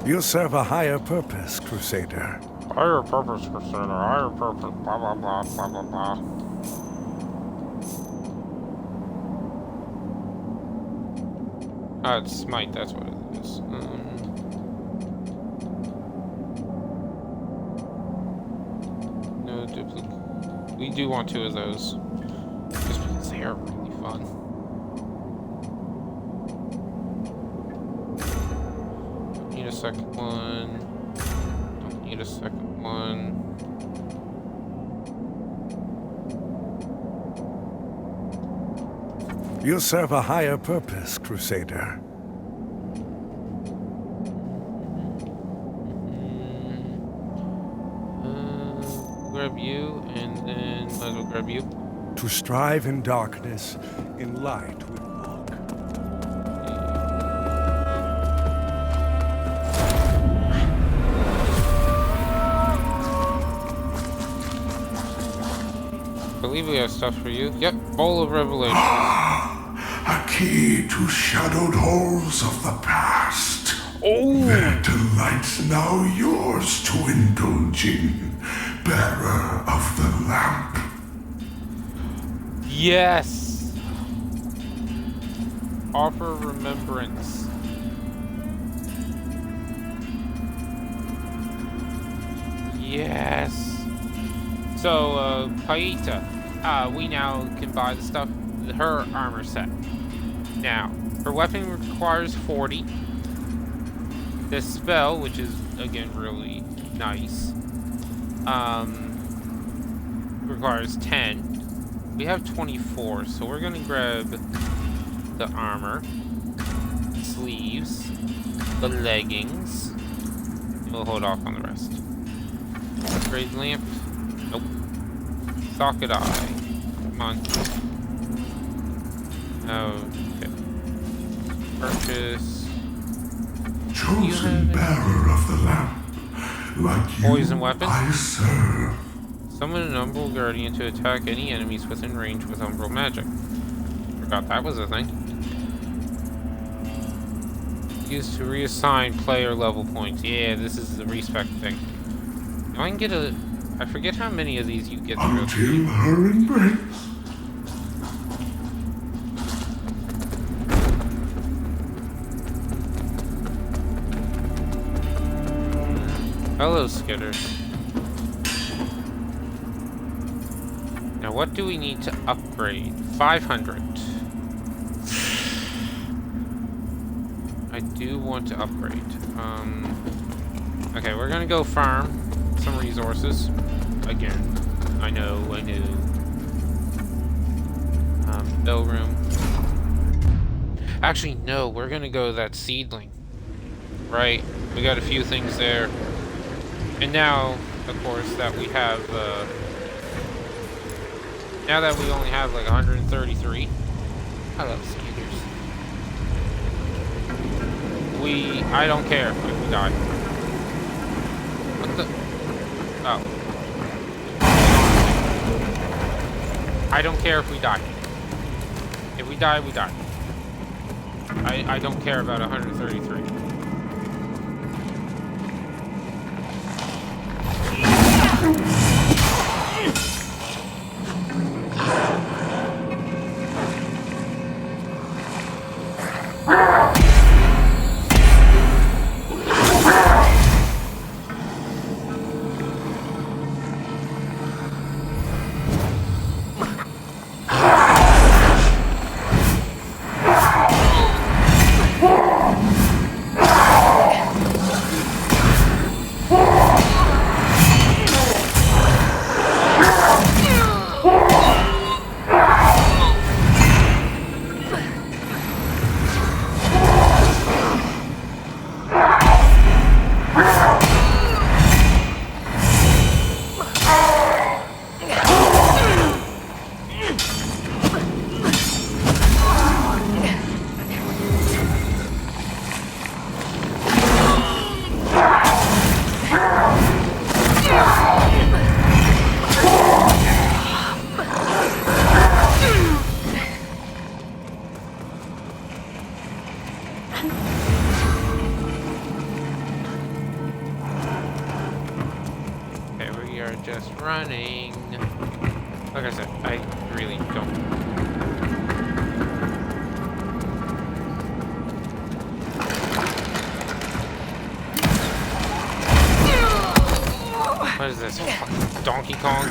You serve a higher purpose, Crusader. Higher purpose, Crusader. Higher purpose. Blah, blah, blah, blah, blah, blah. It's Smite, that's what it is. No duplicate. We do want 2 of those. Just because they are really fun. Don't need a second one. Don't need a second one. You serve a higher purpose, Crusader. Grab you, and then might as well grab you. To strive in darkness, in light we walk. I believe we have stuff for you. Yep, Bowl of Revelation. A key to shadowed halls of the past. Oh! Their delights now yours to indulge in, bearer of the lamp. Yes! Offer remembrance. Yes! So, Paita, we now can buy the stuff, her armor set. Now, her weapon requires 40. This spell, which is, again, really nice, requires 10. We have 24, so we're gonna grab the armor, sleeves, the leggings, and we'll hold off on the rest. Upgrade lamp. Nope. Socket eye. Come on. Okay. Purchase. Chosen bearer of the lamp, like you, Poison weapon. I serve. Summon an Umbral Guardian to attack any enemies within range with Umbral magic. Forgot that was a thing. Used to reassign player level points. Yeah, this is the respec thing. Now I can get a... I forget how many of these you get through. Until her embrace. Hello, Skitters. Now, what do we need to upgrade? 500. I do want to upgrade. Okay, we're gonna go farm some resources. Again, I know. Bell room. Actually, no, we're gonna go that seedling. Right, we got a few things there. And now, of course, that we have, now that we only have like 133. Hello, Skeeters. I don't care if we die. What the? Oh. I don't care if we die. If we die, we die. I don't care about 133. just running. Like I said, I really don't. What is this? Fucking Donkey Kong?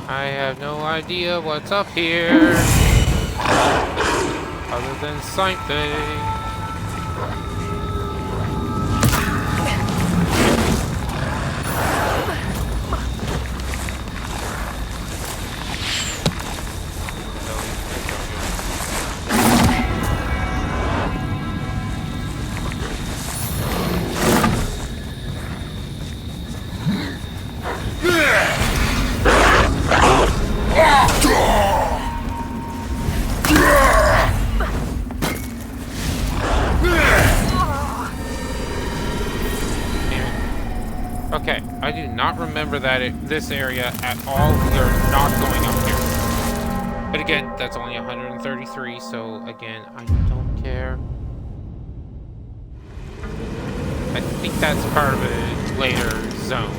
I have no idea what's up here. Other than something. Okay, I do not remember this area at all. We are not going up here. But again, that's only 133, so again, I don't care. I think that's part of a later zone.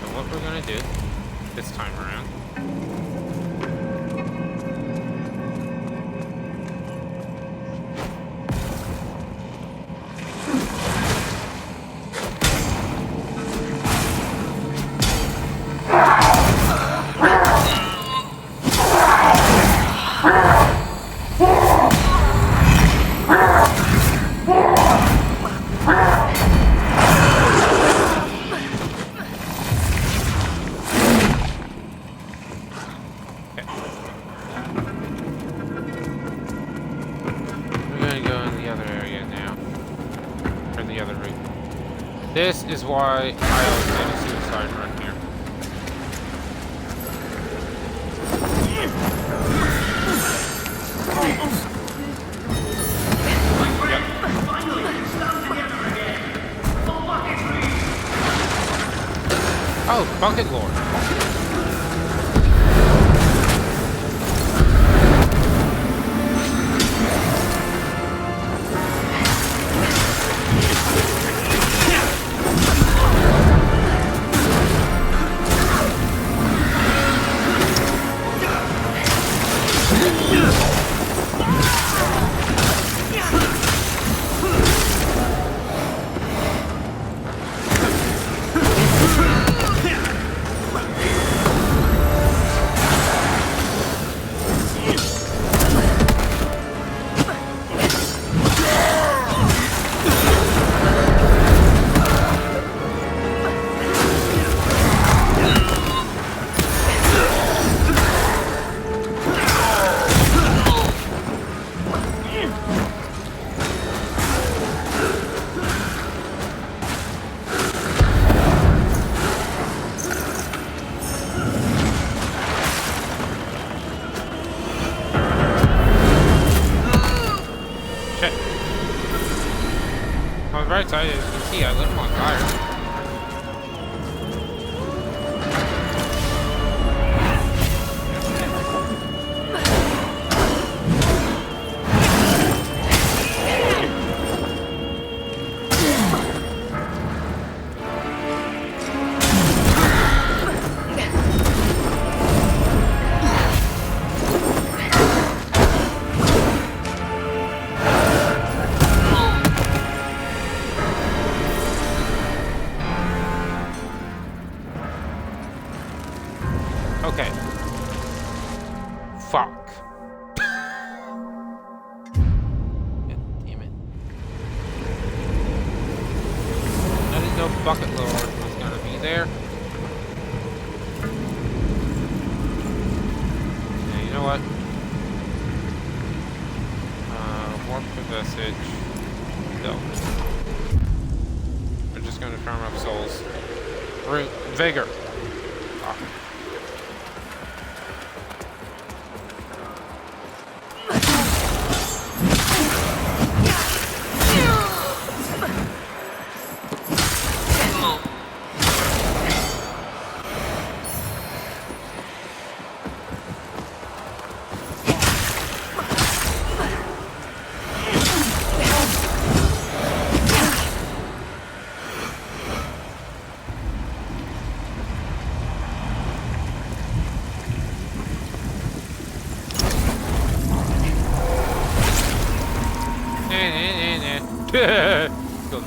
So what we're gonna do this time around. This is why I always did a suicide run here. Yep. Oh, Bucket Lord. Right side, as you can see, I lit him on fire. Okay. Fuck. God damn it. I didn't know Bucket Lord was gonna be there. Yeah, you know what? Warp the message. No. We're just gonna farm up souls. Root. Vigor. Fuck. Go.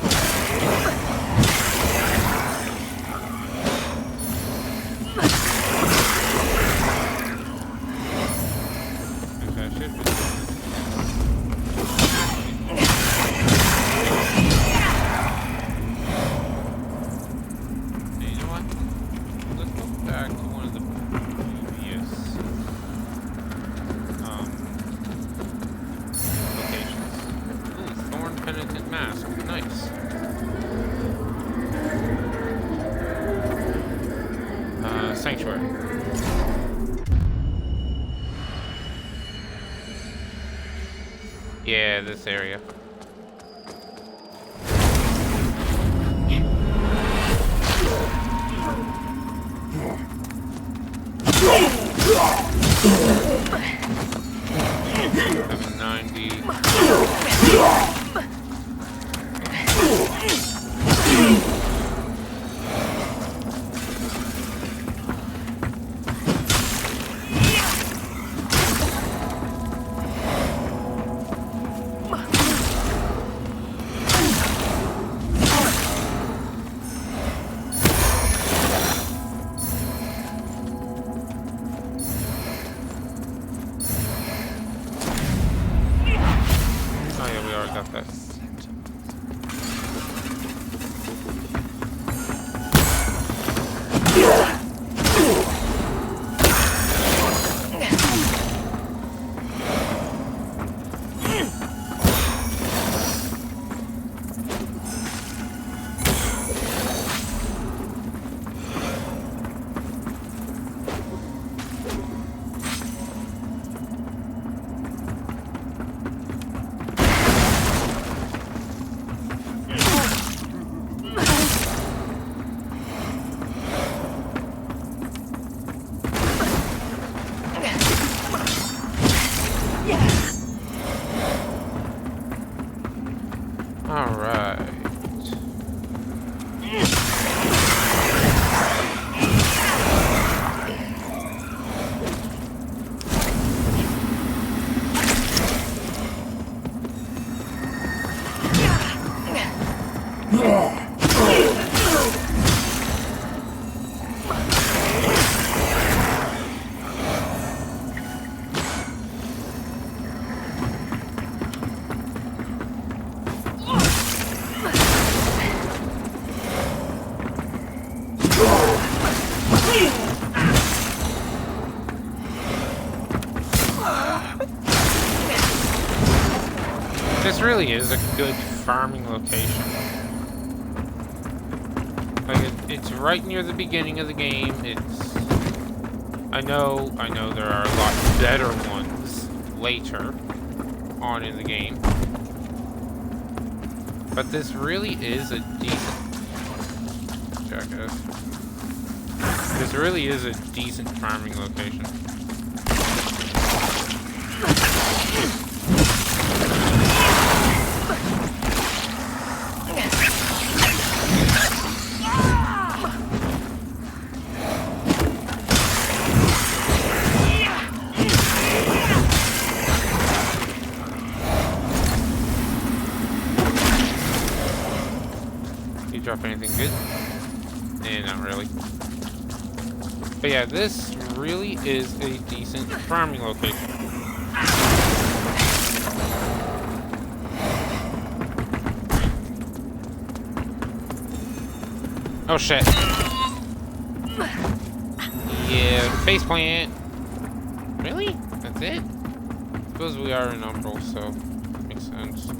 Sanctuary. Yeah, this area. This really is a good farming location. Like it's right near the beginning of the game. I know there are a lot better ones later on in the game. But this really is a decent jackass. This really is a decent farming location. Drop anything good? Eh, not really. But yeah, this really is a decent farming location. Oh shit. Yeah, faceplant. Really? That's it? I suppose we are in Umbral, so makes sense.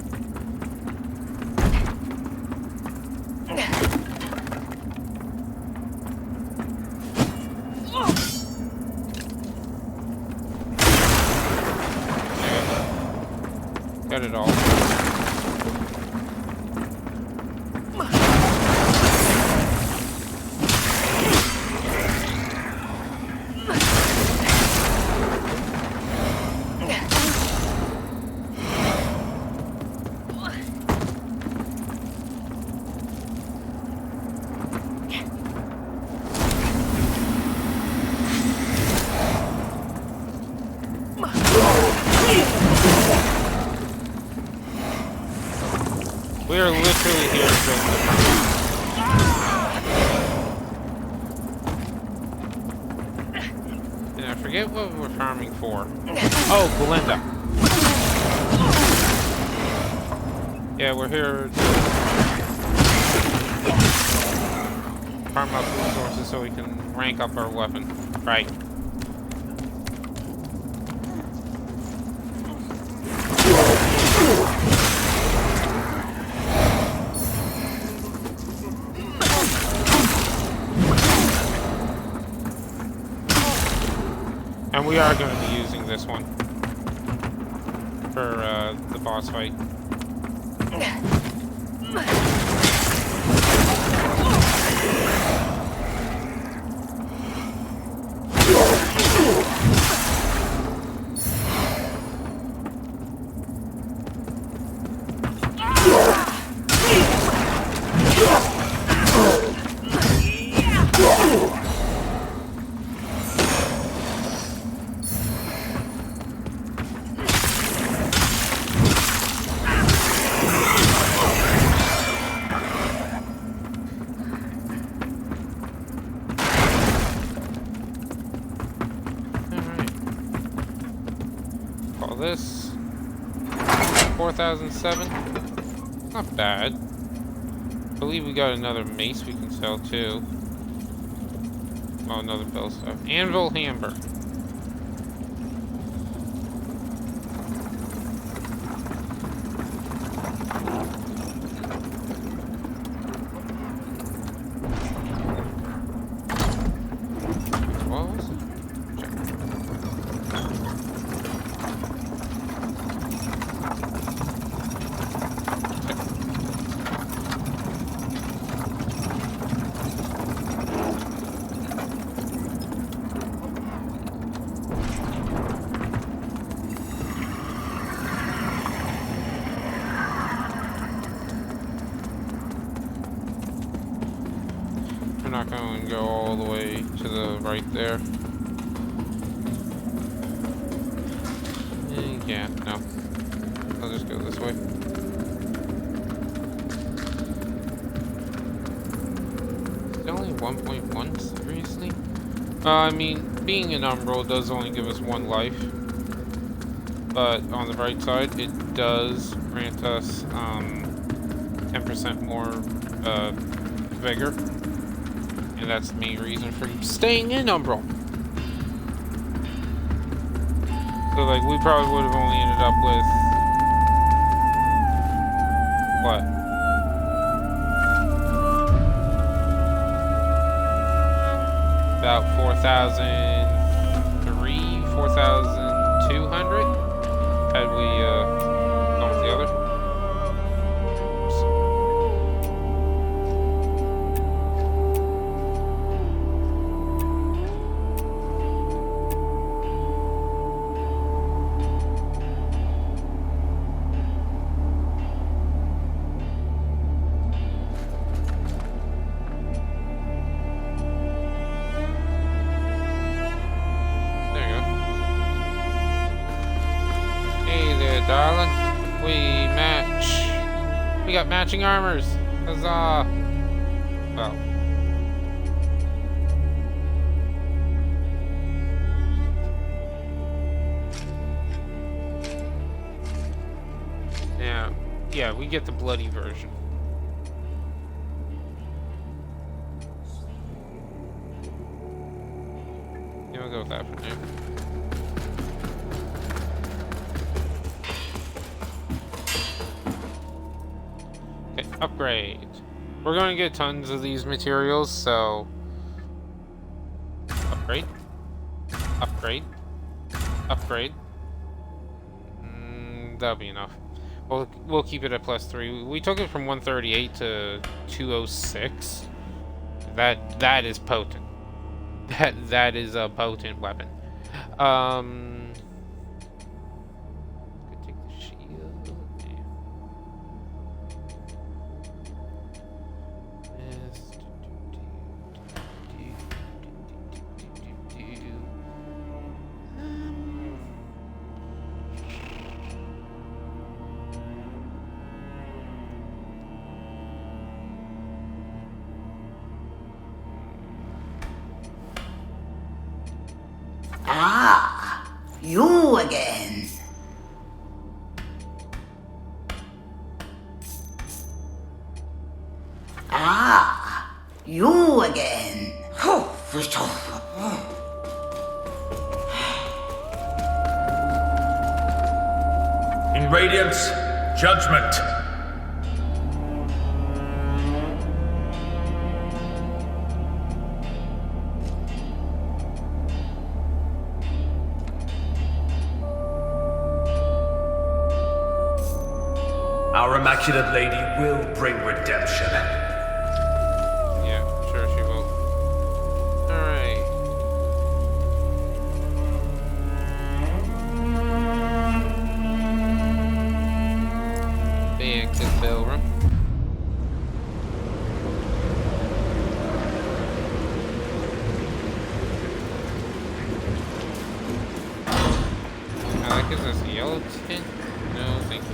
Got it all. forget what we're farming for. Oh, Belinda. Yeah, we're here to farm up resources so we can rank up our weapon. Right. And we are going to be using this one for the boss fight. This 4,007. Not bad. I believe we got another mace we can sell too. Oh, another bell stuff. Anvil hammer. What was it? We're not going to go all the way to the right there. Yeah, no. I'll just go this way. It's only 1.1, seriously? I mean, being an Umbral does only give us 1 life. But on the bright side, it does grant us 10% more vigor. And that's the main reason for staying in Umbral. So, like, we probably would have only ended up with... what? About 4,003, 4,200? Had we, gone with the other? Darling, we match. We got matching armors. Huzzah! Well. Yeah, we get the bloody version. Yeah, we'll go with that for now. Upgrade. We're going to get tons of these materials, so... Upgrade. Upgrade. Upgrade. That'll be enough. We'll keep it at +3. We took it from 138 to 206. That is potent. That is a potent weapon. Could take the shield. Ah, you again. Ah, you again. In Radiance, judgment. Our Immaculate Lady will bring redemption. Yeah, sure she will. Alright. Back to Pilgrim. That gives us a yellow tint? No, thank you.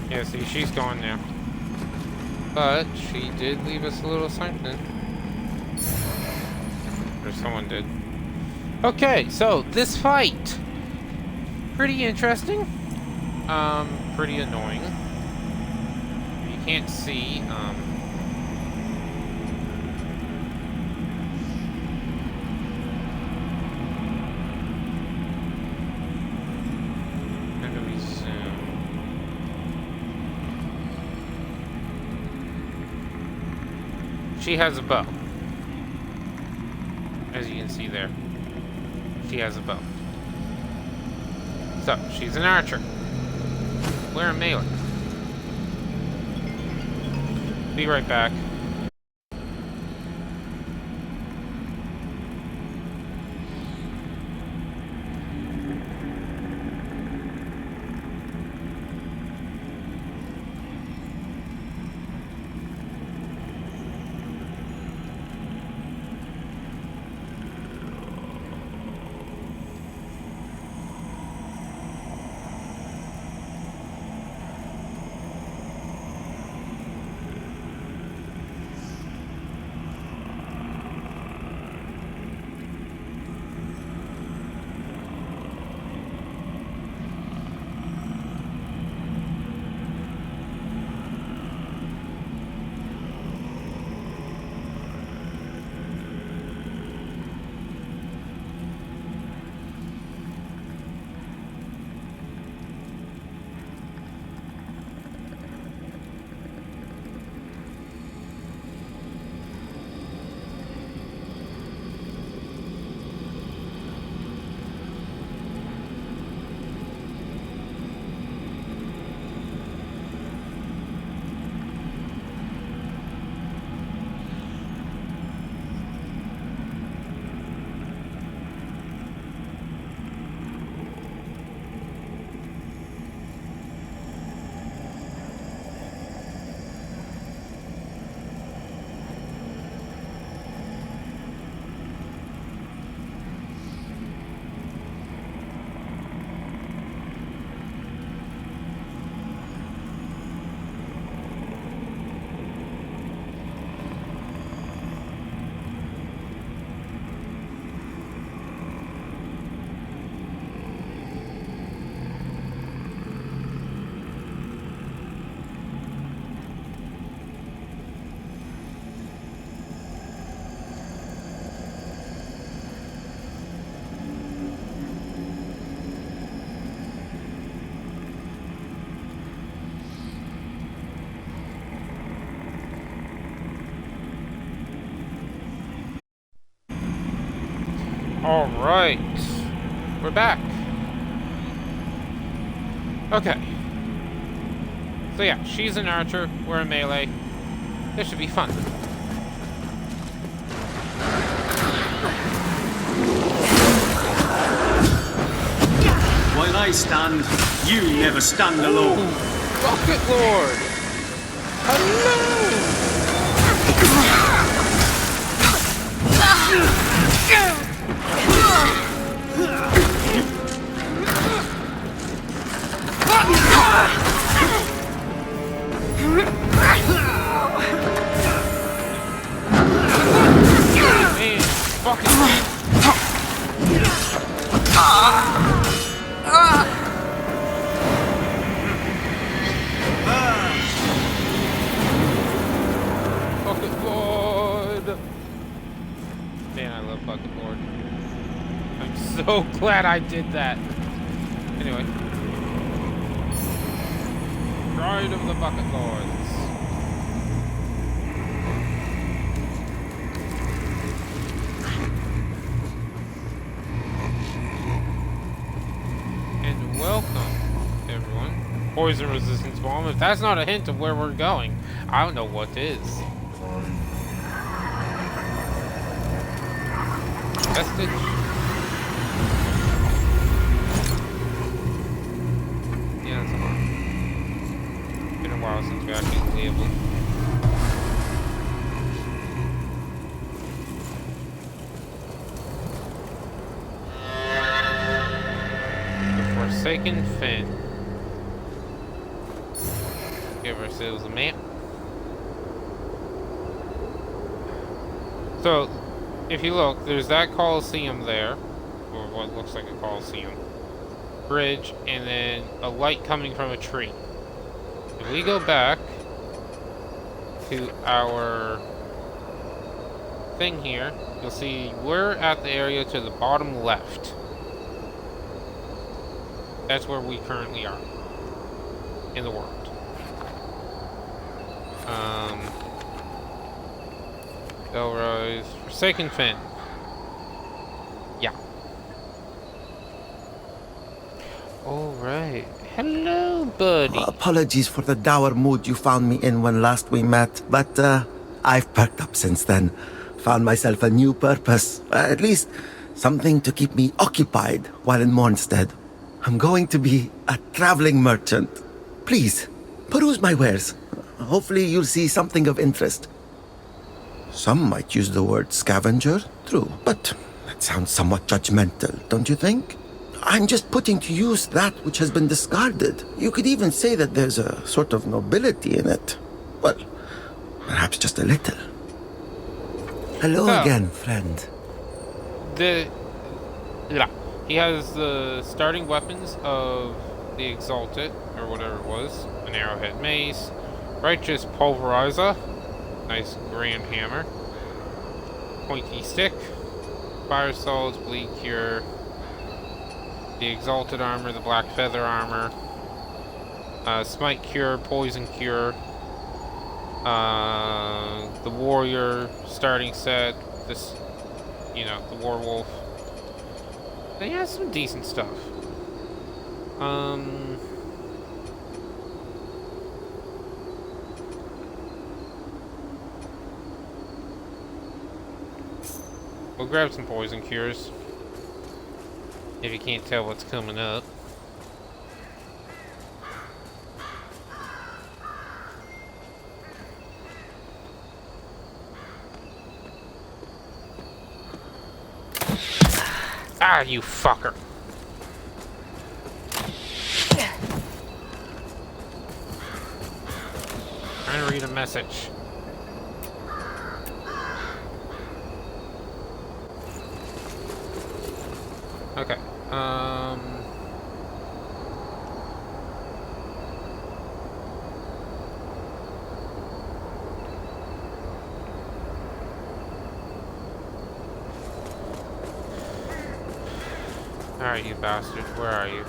Yeah, see, she's gone now. But she did leave us a little something. Or someone did. Okay, so this fight. Pretty interesting. Pretty annoying. You can't see, how do we zoom? She has a bow. As you can see there. She has a bow. So, she's an archer. We're a melee. Be right back. Alright. We're back. Okay. So yeah, she's an archer, we're a melee. This should be fun. While I stand, you never stand alone. Rocket Lord! Hello! Man, fucking Bucket Lord! Man, I love Bucket Lord. I'm so glad I did that. Anyway. Pride of the Bucket Lords. And welcome, everyone. Poison resistance bomb. If that's not a hint of where we're going, I don't know what is. Vestige. Yeah, that's a lot. Been a while since we actually labeled. The Forsaken Fen. Give ourselves a map. So, if you look, there's that Coliseum there, or what looks like a Coliseum. Bridge, and then a light coming from a tree. If we go back to our thing here, you'll see we're at the area to the bottom left. That's where we currently are in the world. Elroy's Forsaken Fen. Yeah. Alright. Hello, buddy. Apologies for the dour mood you found me in when last we met, but I've perked up since then. Found myself a new purpose. At least something to keep me occupied while in Mornstead. I'm going to be a traveling merchant. Please, peruse my wares. Hopefully you'll see something of interest. Some might use the word scavenger, true, but that sounds somewhat judgmental, don't you think? I'm just putting to use that which has been discarded. You could even say that there's a sort of nobility in it. Well, perhaps just a little. Hello again, friend. He has the starting weapons of the Exalted, or whatever it was. An arrowhead mace, righteous pulverizer, nice grand hammer, pointy stick, fire swords, bleed cure, the Exalted armor, the black feather armor, smite cure, poison cure, the warrior starting set, this, you know, the werewolf. They have some decent stuff. We'll grab some poison cures. If you can't tell what's coming up. Ah, you fucker. Trying to read a message. Okay, alright, you bastards, where are you?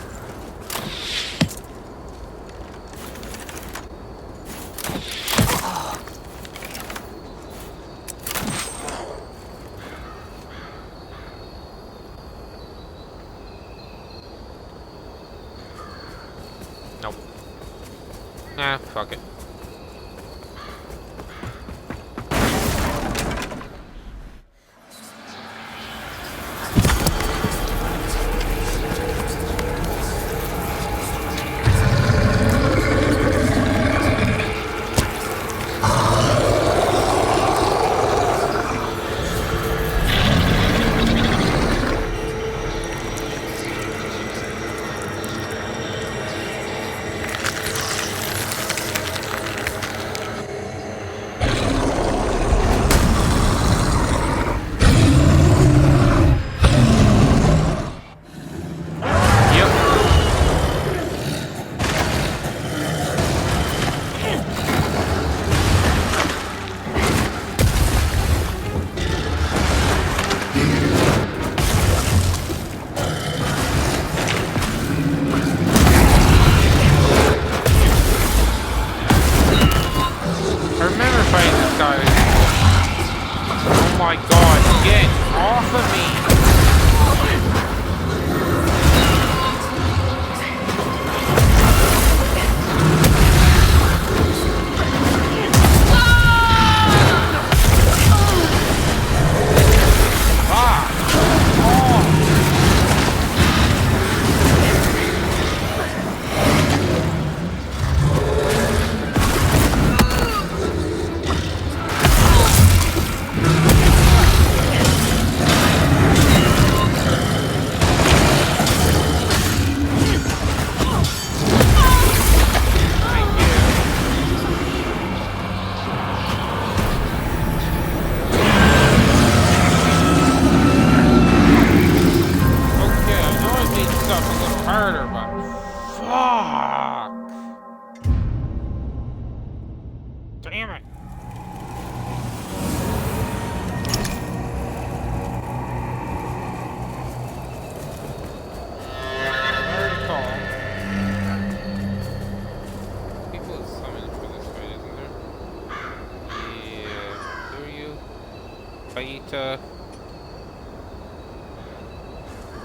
Ah, fuck it.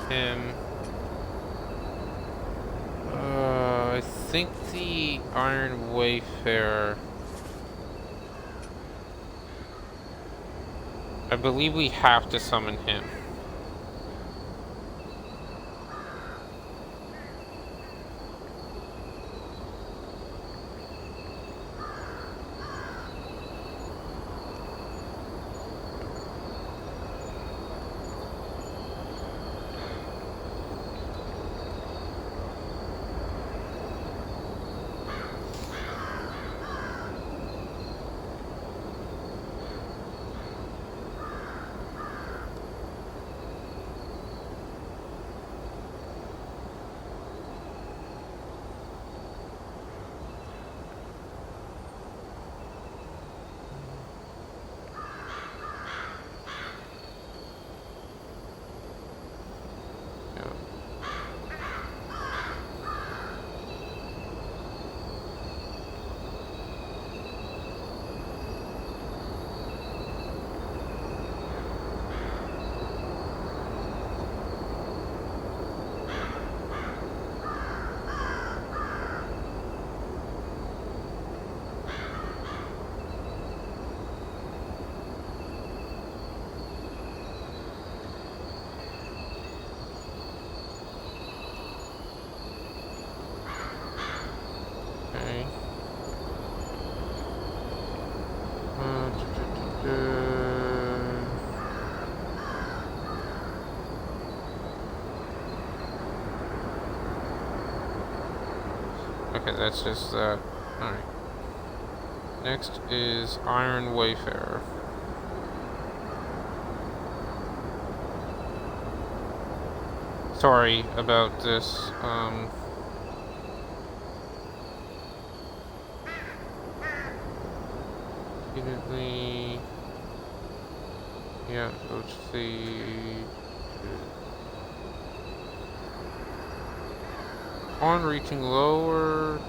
Him. I think the Iron Wayfarer. I believe we have to summon him. Okay, that's just that. Alright. Next is Iron Wayfarer. Sorry about this. Repeatedly. Yeah, let's see. On reaching lower.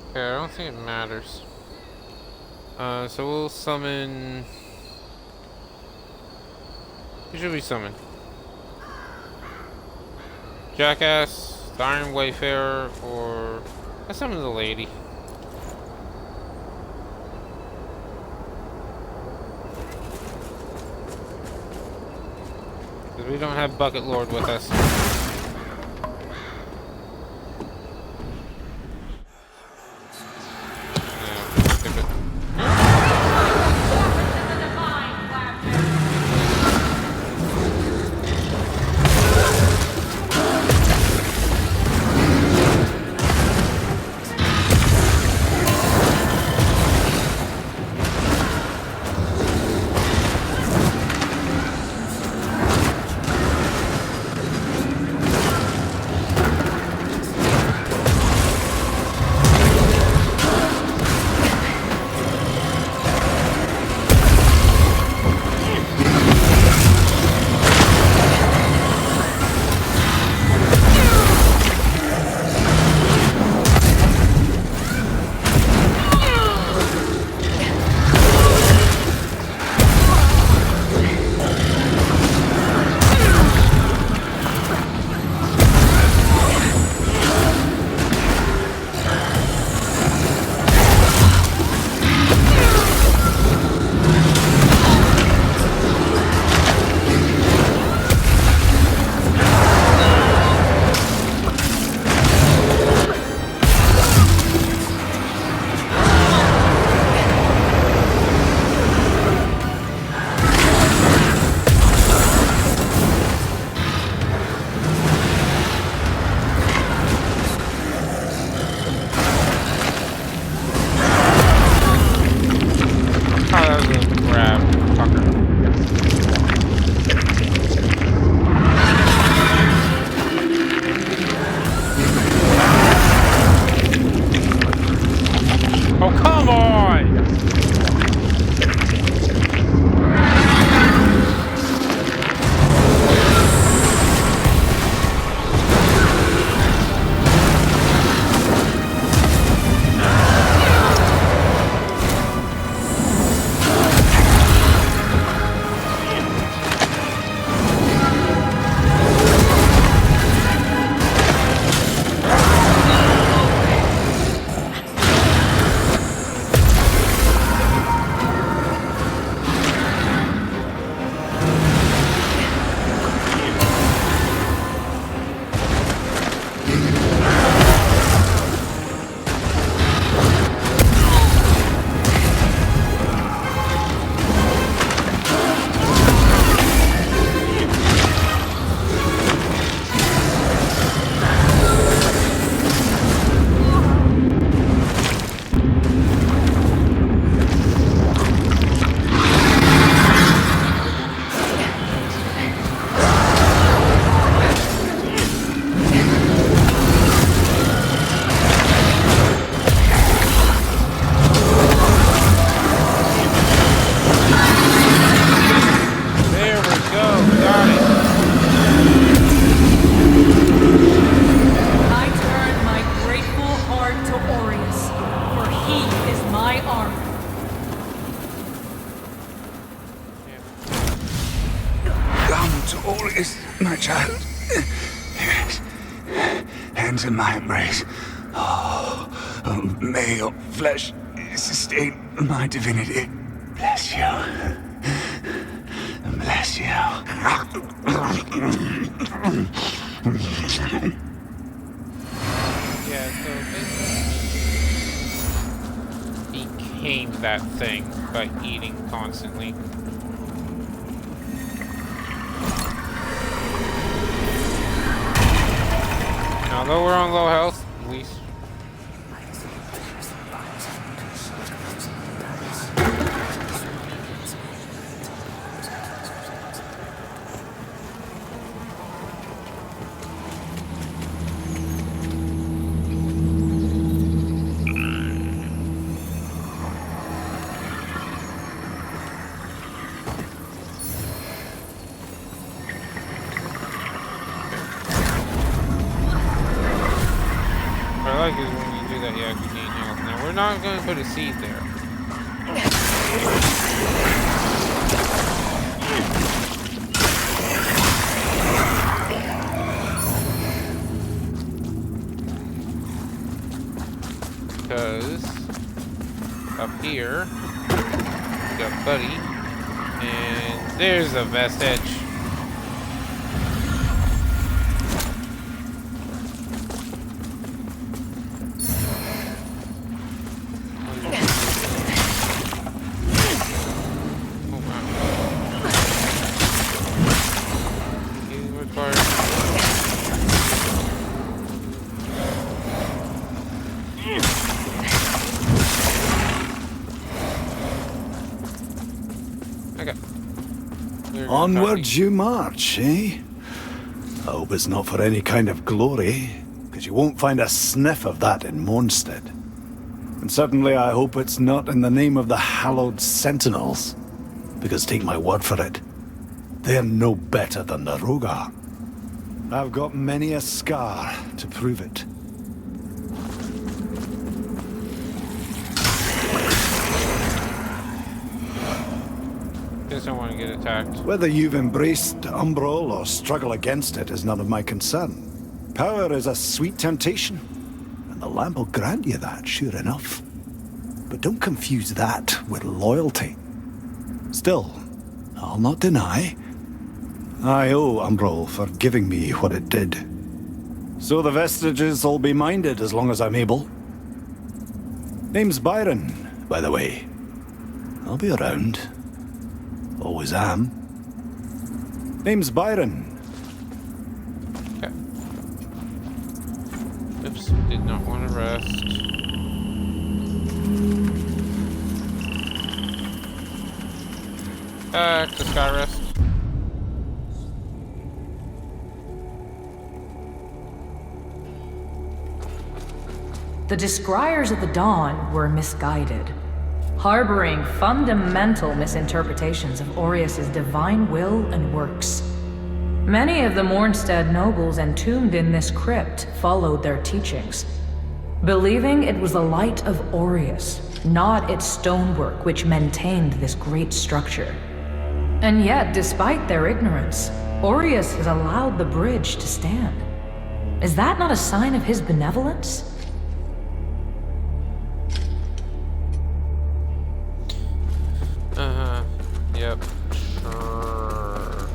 Okay, I don't think it matters. So we'll summon... Who should we summon? Jackass, the Iron Wayfarer, or... Let's summon the lady. Because we don't have Bucket Lord with us. my child. Yes. Hands in my embrace. Oh, may your flesh sustain my divinity. Bless you. Bless you. Yeah, so basically became that thing by eating constantly. Although we're on low health, at least. What I like is when you do that, you actually gain health. Now, we're not going to put a seed there. Because up here, we got Buddy, and there's a vestige. Onwards you march, eh? I hope it's not for any kind of glory, because you won't find a sniff of that in Mornstead. And certainly I hope it's not in the name of the hallowed Sentinels, because take my word for it, they're no better than the Rogar. I've got many a scar to prove it. Just don't want to get attacked. Whether you've embraced Umbral or struggle against it is none of my concern. Power is a sweet temptation, and the lamp will grant you that, sure enough. But don't confuse that with loyalty. Still, I'll not deny, I owe Umbral for giving me what it did. So the vestiges will be minded as long as I'm able. Name's Byron, by the way. I'll be around. Always am. Name's Byron. Okay. Oops, did not want to rest. Back to Skyrest. The Descriers of the Dawn were misguided, harboring fundamental misinterpretations of Aureus' divine will and works. Many of the Mornstead nobles entombed in this crypt followed their teachings, believing it was the light of Aureus, not its stonework, which maintained this great structure. And yet, despite their ignorance, Aureus has allowed the bridge to stand. Is that not a sign of his benevolence? Yep, sure.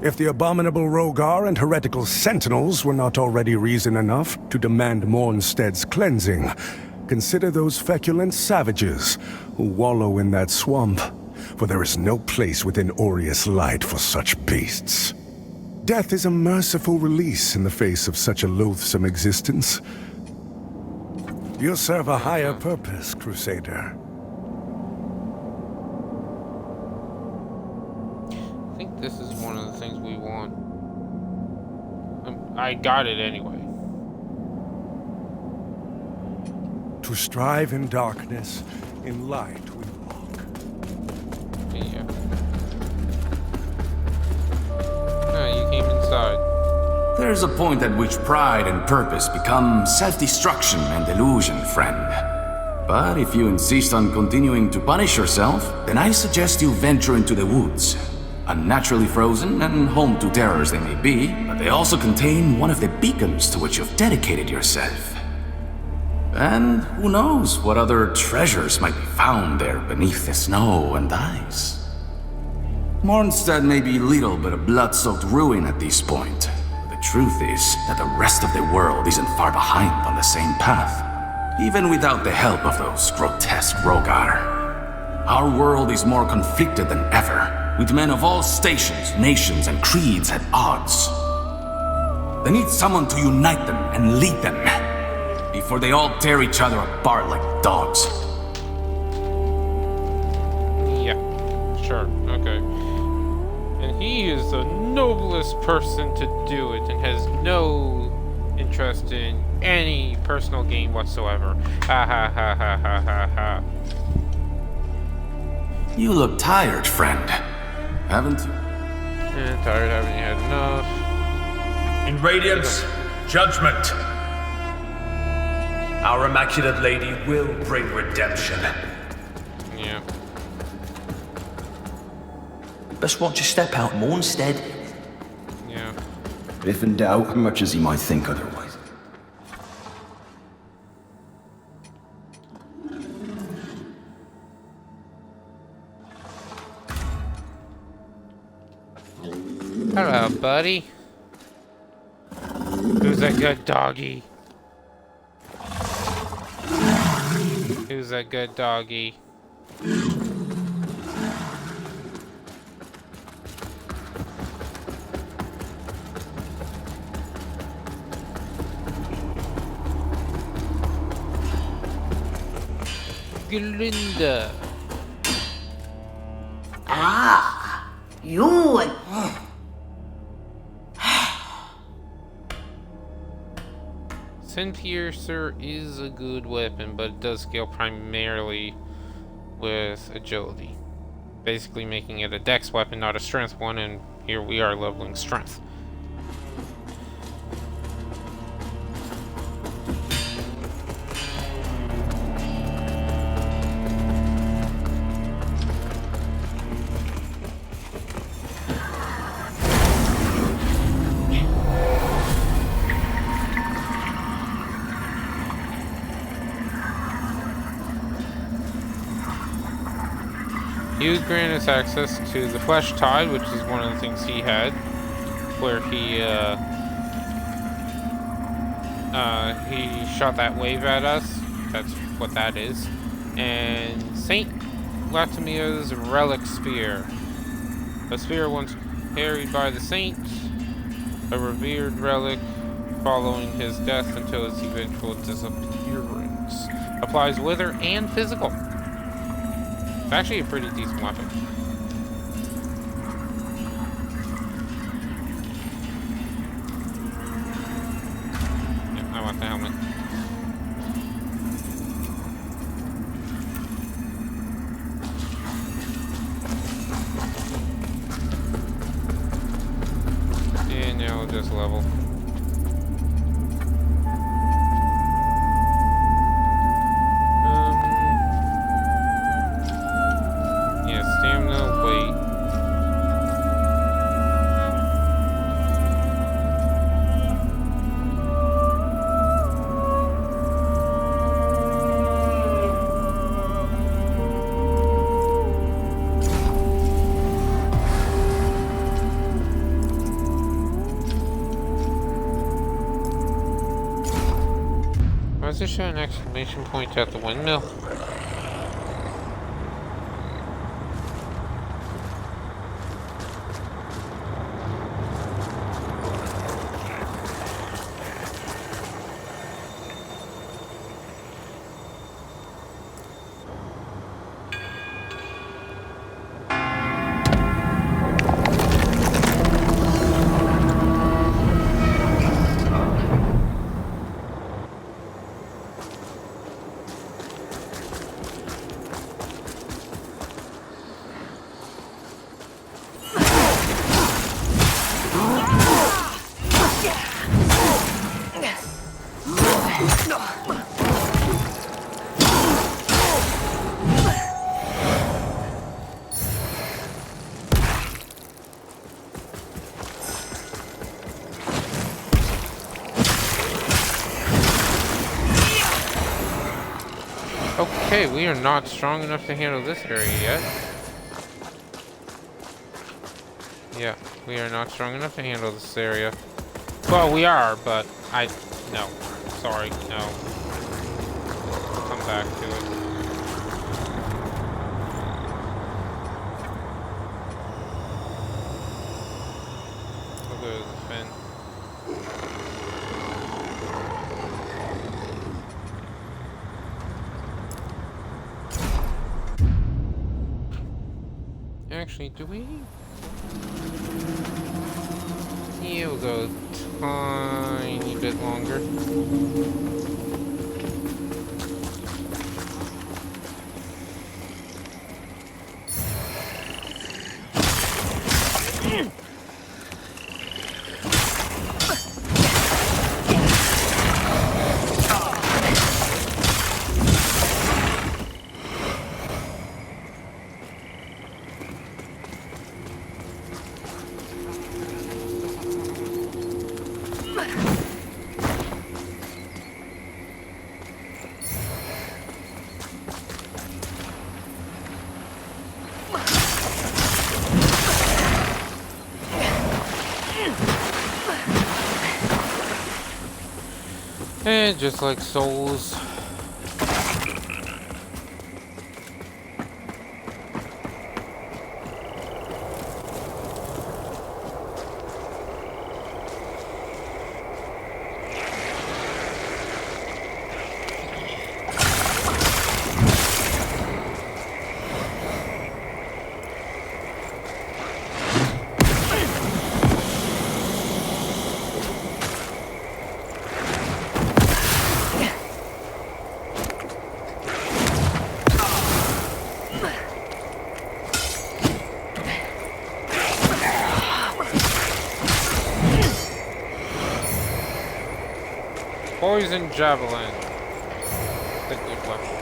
If the abominable Rogar and heretical Sentinels were not already reason enough to demand Mornstead's cleansing, consider those feculent savages who wallow in that swamp, for there is no place within Aureus light for such beasts. Death is a merciful release in the face of such a loathsome existence. You serve a higher purpose, Crusader. I think this is one of the things we want. I got it anyway. To strive in darkness, in light we walk. Yeah. You came inside. There's a point at which pride and purpose become self-destruction and delusion, friend. But if you insist on continuing to punish yourself, then I suggest you venture into the woods. Unnaturally frozen and home to terrors they may be, but they also contain one of the beacons to which you've dedicated yourself. And who knows what other treasures might be found there beneath the snow and ice. Mornstead may be little but a blood-soaked ruin at this point. The truth is that the rest of the world isn't far behind on the same path, even without the help of those grotesque Rogar. Our world is more conflicted than ever, with men of all stations, nations, and creeds at odds. They need someone to unite them and lead them, before they all tear each other apart like dogs. Yeah, sure, okay. And he is the noblest person to do it and has no interest in any personal gain whatsoever. Ha ha ha ha ha ha ha. You look tired, friend. Haven't you? tired, haven't you had enough? In Radiance, judgment. Our Immaculate Lady will bring redemption. Yeah. Best watch your step out more instead. Yeah. If in doubt, much as he might think otherwise. Hello, buddy. Who's a good doggy? Who's a good doggy? Glinda. Ah, you. Sin Piercer is a good weapon, but it does scale primarily with agility. Basically making it a dex weapon, not a strength one, and here we are leveling strength. You grant us access to the Flesh Tide, which is one of the things he had, where he shot that wave at us. That's what that is. And Saint Latimia's Relic Sphere. A sphere once carried by the saint, a revered relic following his death until his eventual disappearance. Applies wither and physical. It's actually a pretty decent weapon. Yeah, I want the helmet. And now we'll just level. Why does it show an exclamation point at the windmill? Okay, we are not strong enough to handle this area yet. Yeah, we are not strong enough to handle this area. Well, we are, but no. Sorry, no. We'll come back to it. We'll go to the fin. Actually, do we? Yeah, we'll go a tiny bit longer. And just like souls. Poison javelin. The good weapon.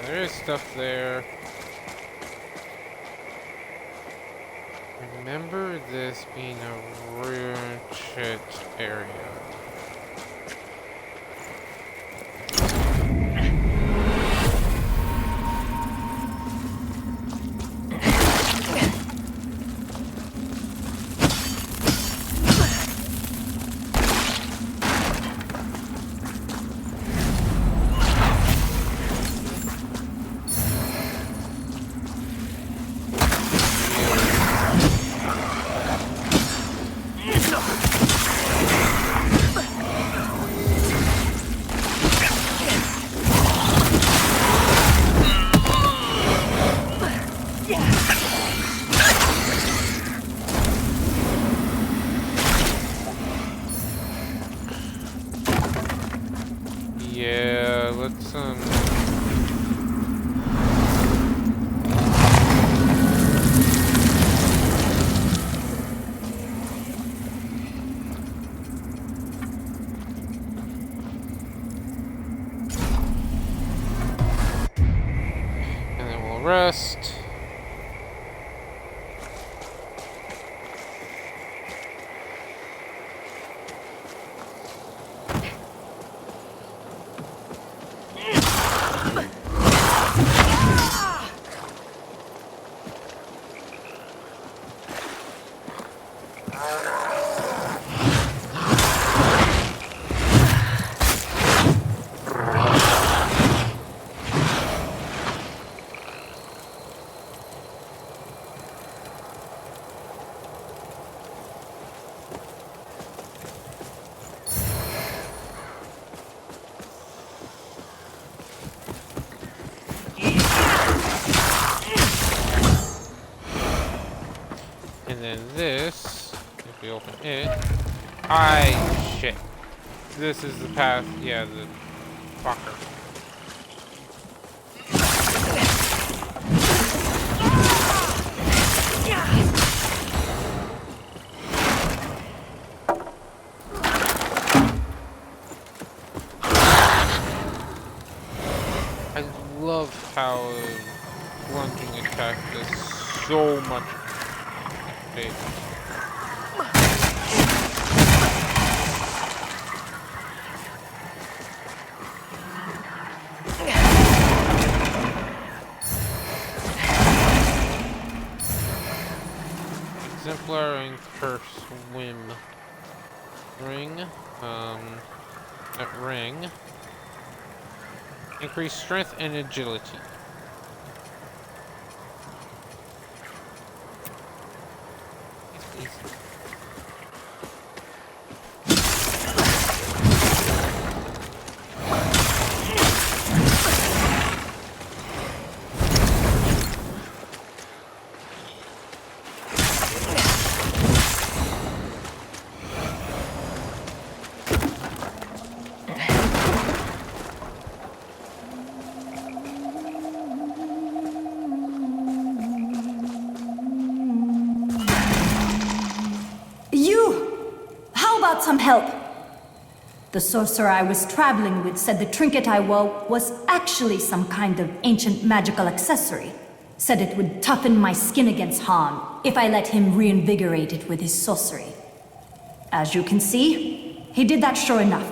There is stuff there. Remember this being a ruined shit area. Yeah, let's and then we'll rest. And then this, if we open it, shit. This is the path, yeah, the fucker. I love how plunging attack does so much. Exemplar and Perch swim ring. That ring. Increase strength and agility. some help. The sorcerer I was traveling with said the trinket I wore was actually some kind of ancient magical accessory. Said it would toughen my skin against harm if I let him reinvigorate it with his sorcery. As you can see, he did that sure enough.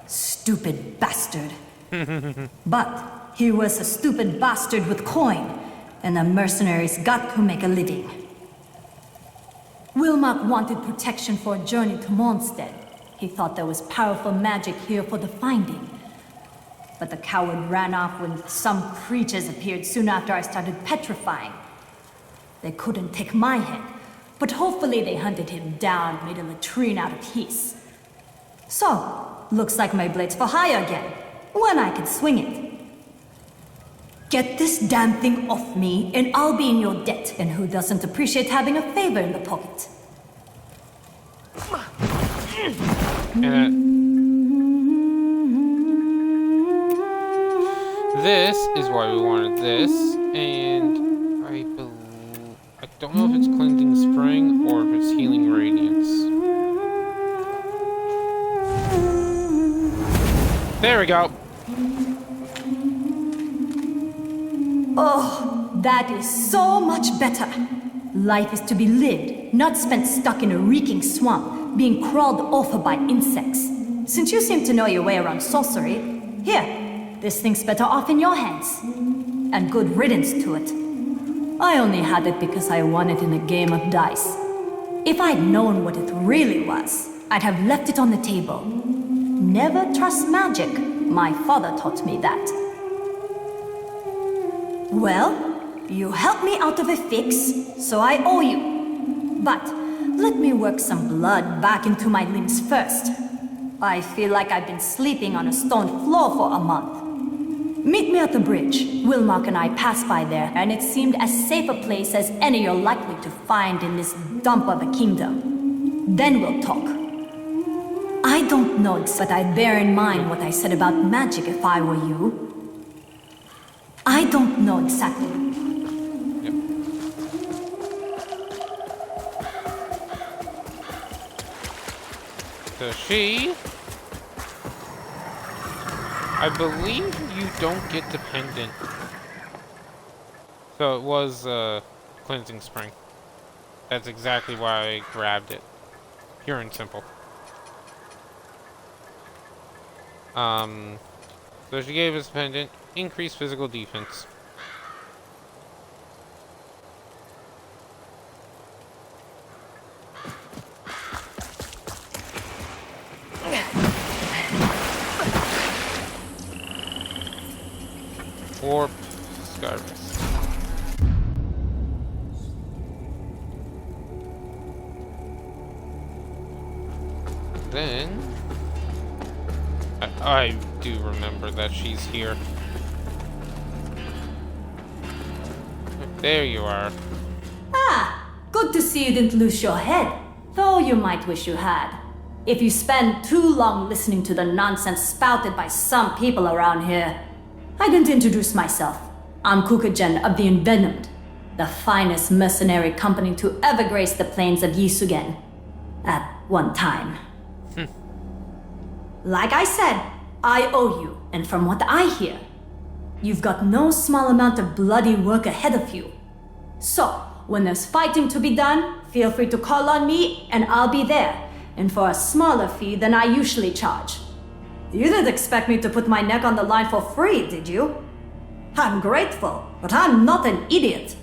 Stupid bastard. But he was a stupid bastard with coin, and the mercenaries got to make a living. Wilmark wanted protection for a journey to Mondstadt. He thought there was powerful magic here for the finding. But the coward ran off when some creatures appeared soon after I started petrifying. They couldn't take my head, but hopefully they hunted him down, made a latrine out of his. So, looks like my blade's for hire again, when I can swing it. Get this damn thing off me, and I'll be in your debt. And who doesn't appreciate having a favor in the pocket? This is why we wanted this, and I don't know if it's Cleansing Spring or if it's Healing Radiance. There we go. Oh, that is so much better. Life is to be lived, not spent stuck in a reeking swamp, being crawled over by insects. Since you seem to know your way around sorcery, here, this thing's better off in your hands. And good riddance to it. I only had it because I won it in a game of dice. If I'd known what it really was, I'd have left it on the table. Never trust magic. My father taught me that. Well, you helped me out of a fix, so I owe you. But let me work some blood back into my limbs first. I feel like I've been sleeping on a stone floor for a month. Meet me at the bridge. Wilmark and I passed by there, and it seemed as safe a place as any you're likely to find in this dump of a kingdom. Then we'll talk. I don't know, but I'd bear in mind what I said about magic if I were you. I don't know exactly. Yep. So I believe you don't get dependent. So it was Cleansing Spring. That's exactly why I grabbed it. Pure and simple. So she gave us pendant, increased physical defense. Warp Skyrus. Then I do remember that she's here. There you are. Ah, good to see you didn't lose your head. Though you might wish you had. If you spend too long listening to the nonsense spouted by some people around here. I didn't introduce myself. I'm Kukagen of the Envenomed, the finest mercenary company to ever grace the plains of Yisugen. At one time. Like I said, I owe you, and from what I hear, you've got no small amount of bloody work ahead of you. So, when there's fighting to be done, feel free to call on me, and I'll be there, and for a smaller fee than I usually charge. You didn't expect me to put my neck on the line for free, did you? I'm grateful, but I'm not an idiot.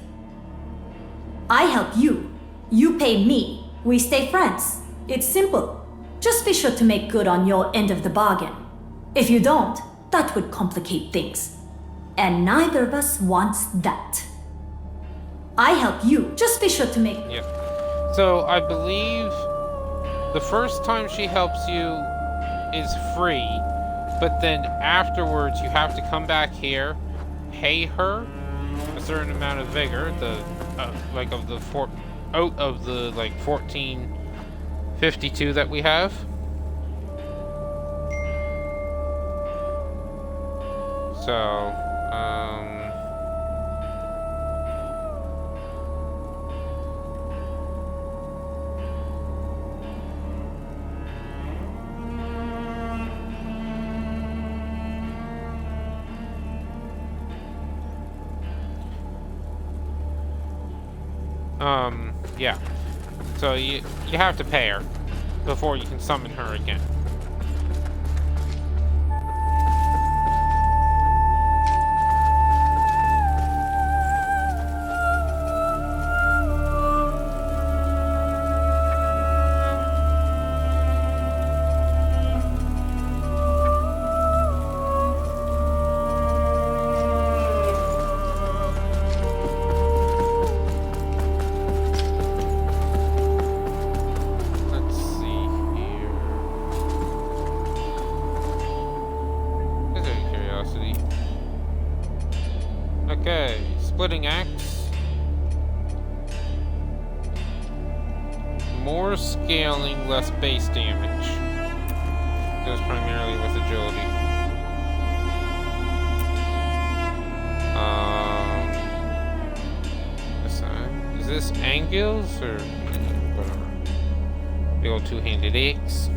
I help you. You pay me. We stay friends. It's simple. Just be sure to make good on your end of the bargain. If you don't, that would complicate things. And neither of us wants that. I help you. Just be sure to make... Yep. So, I believe the first time she helps you is free, but then afterwards you have to come back here, pay her a certain amount of vigor, like of the 1452 that we have. So, Yeah. So you have to pay her before you can summon her again. Okay, splitting axe. More scaling, less base damage. Goes primarily with agility. Is this angles or whatever? Big old two-handed axe.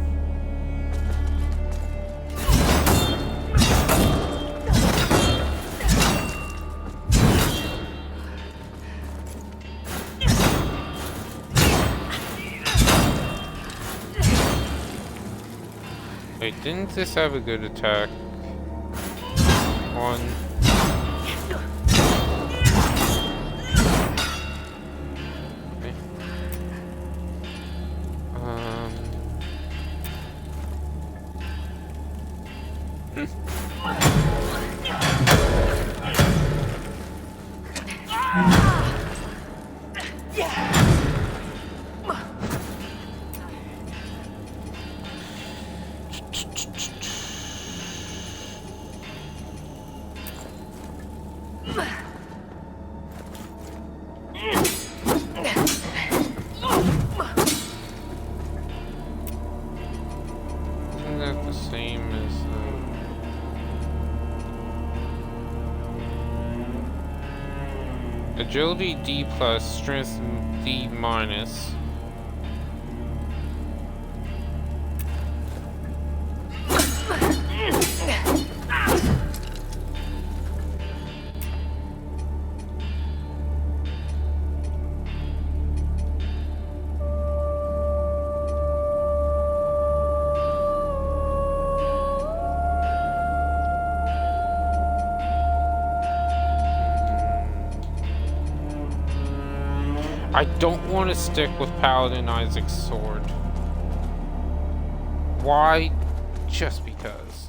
Wait, didn't this have a good attack? One. Okay. Isn't that the same as agility D plus, strength D minus. I don't want to stick with Paladin Isaac's sword. Why? Just because.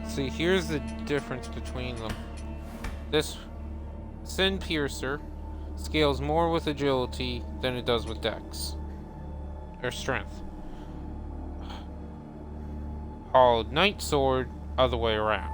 See, here's the difference between them. This Sin Piercer scales more with agility than it does with dex. Or strength. Hollowed Knight Sword, other way around.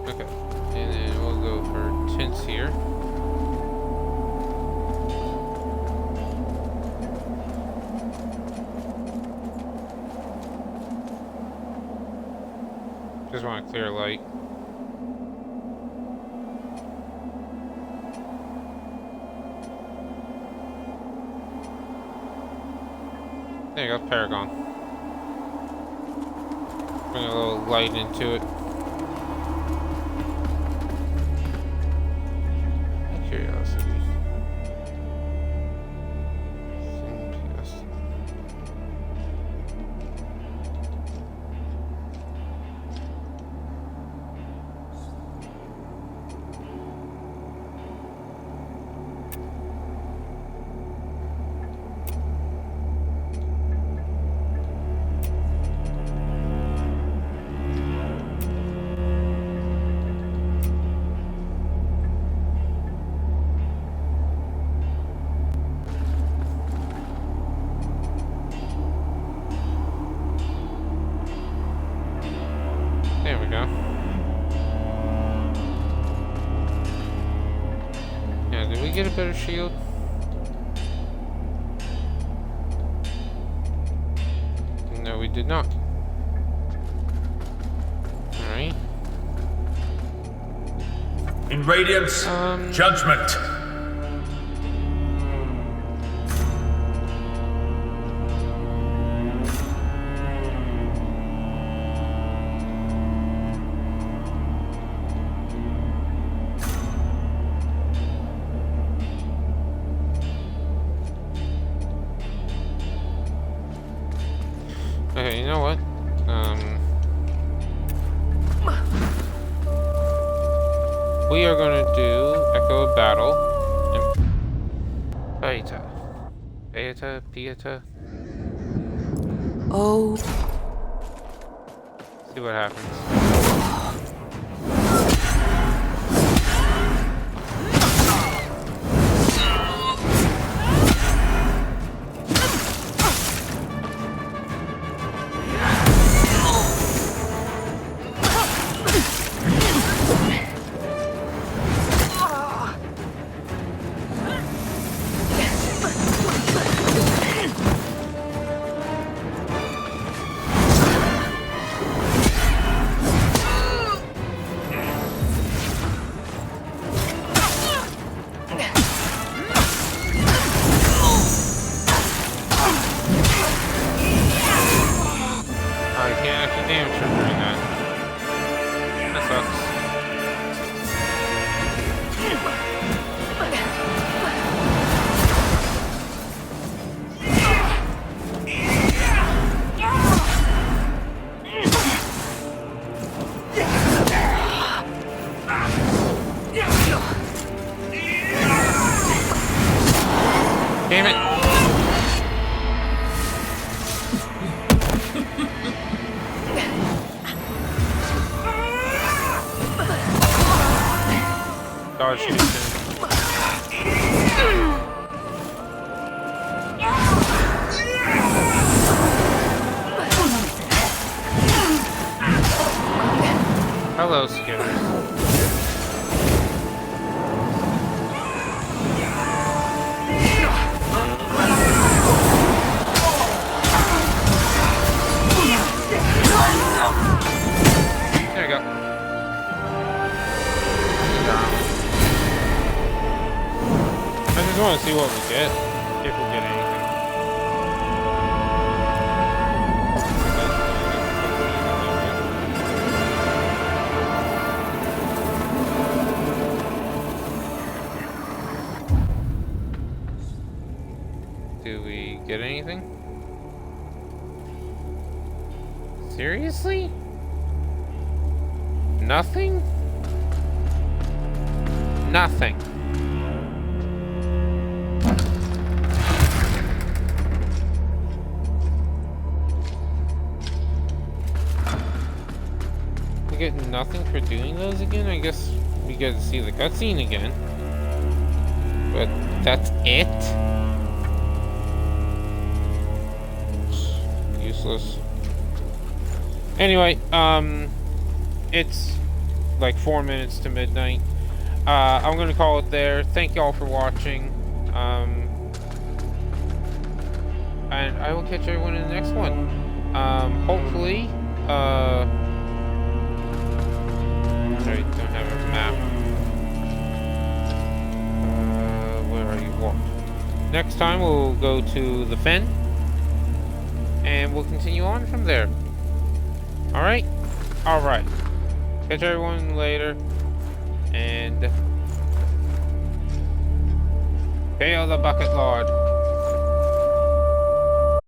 Okay, and then we'll go for tints here. Just want a clear light. There you go, Paragon. Bring a little light into it. Curiosity. get a better shield? No, we did not. Alright. In Radiance, Judgment. Okay, you know what? We are gonna do Echo of Battle and Pieta. Oh. See what happens. Damn it! Dodge too soon. Hello, Skitters. There you go. I just want to see what we get, if we get anything. Do we get anything? Seriously? Nothing? Nothing. We get nothing for doing those again? I guess we get to see the cutscene again. But that's it? Useless. Anyway, it's like 4 minutes to midnight. I'm gonna call it there. Thank y'all for watching. And I will catch everyone in the next one. Hopefully, I don't have a map. Where are you? What? Next time we'll go to the Fen, and we'll continue on from there. Alright? Alright. Catch everyone later. And hail the Bucket Lord.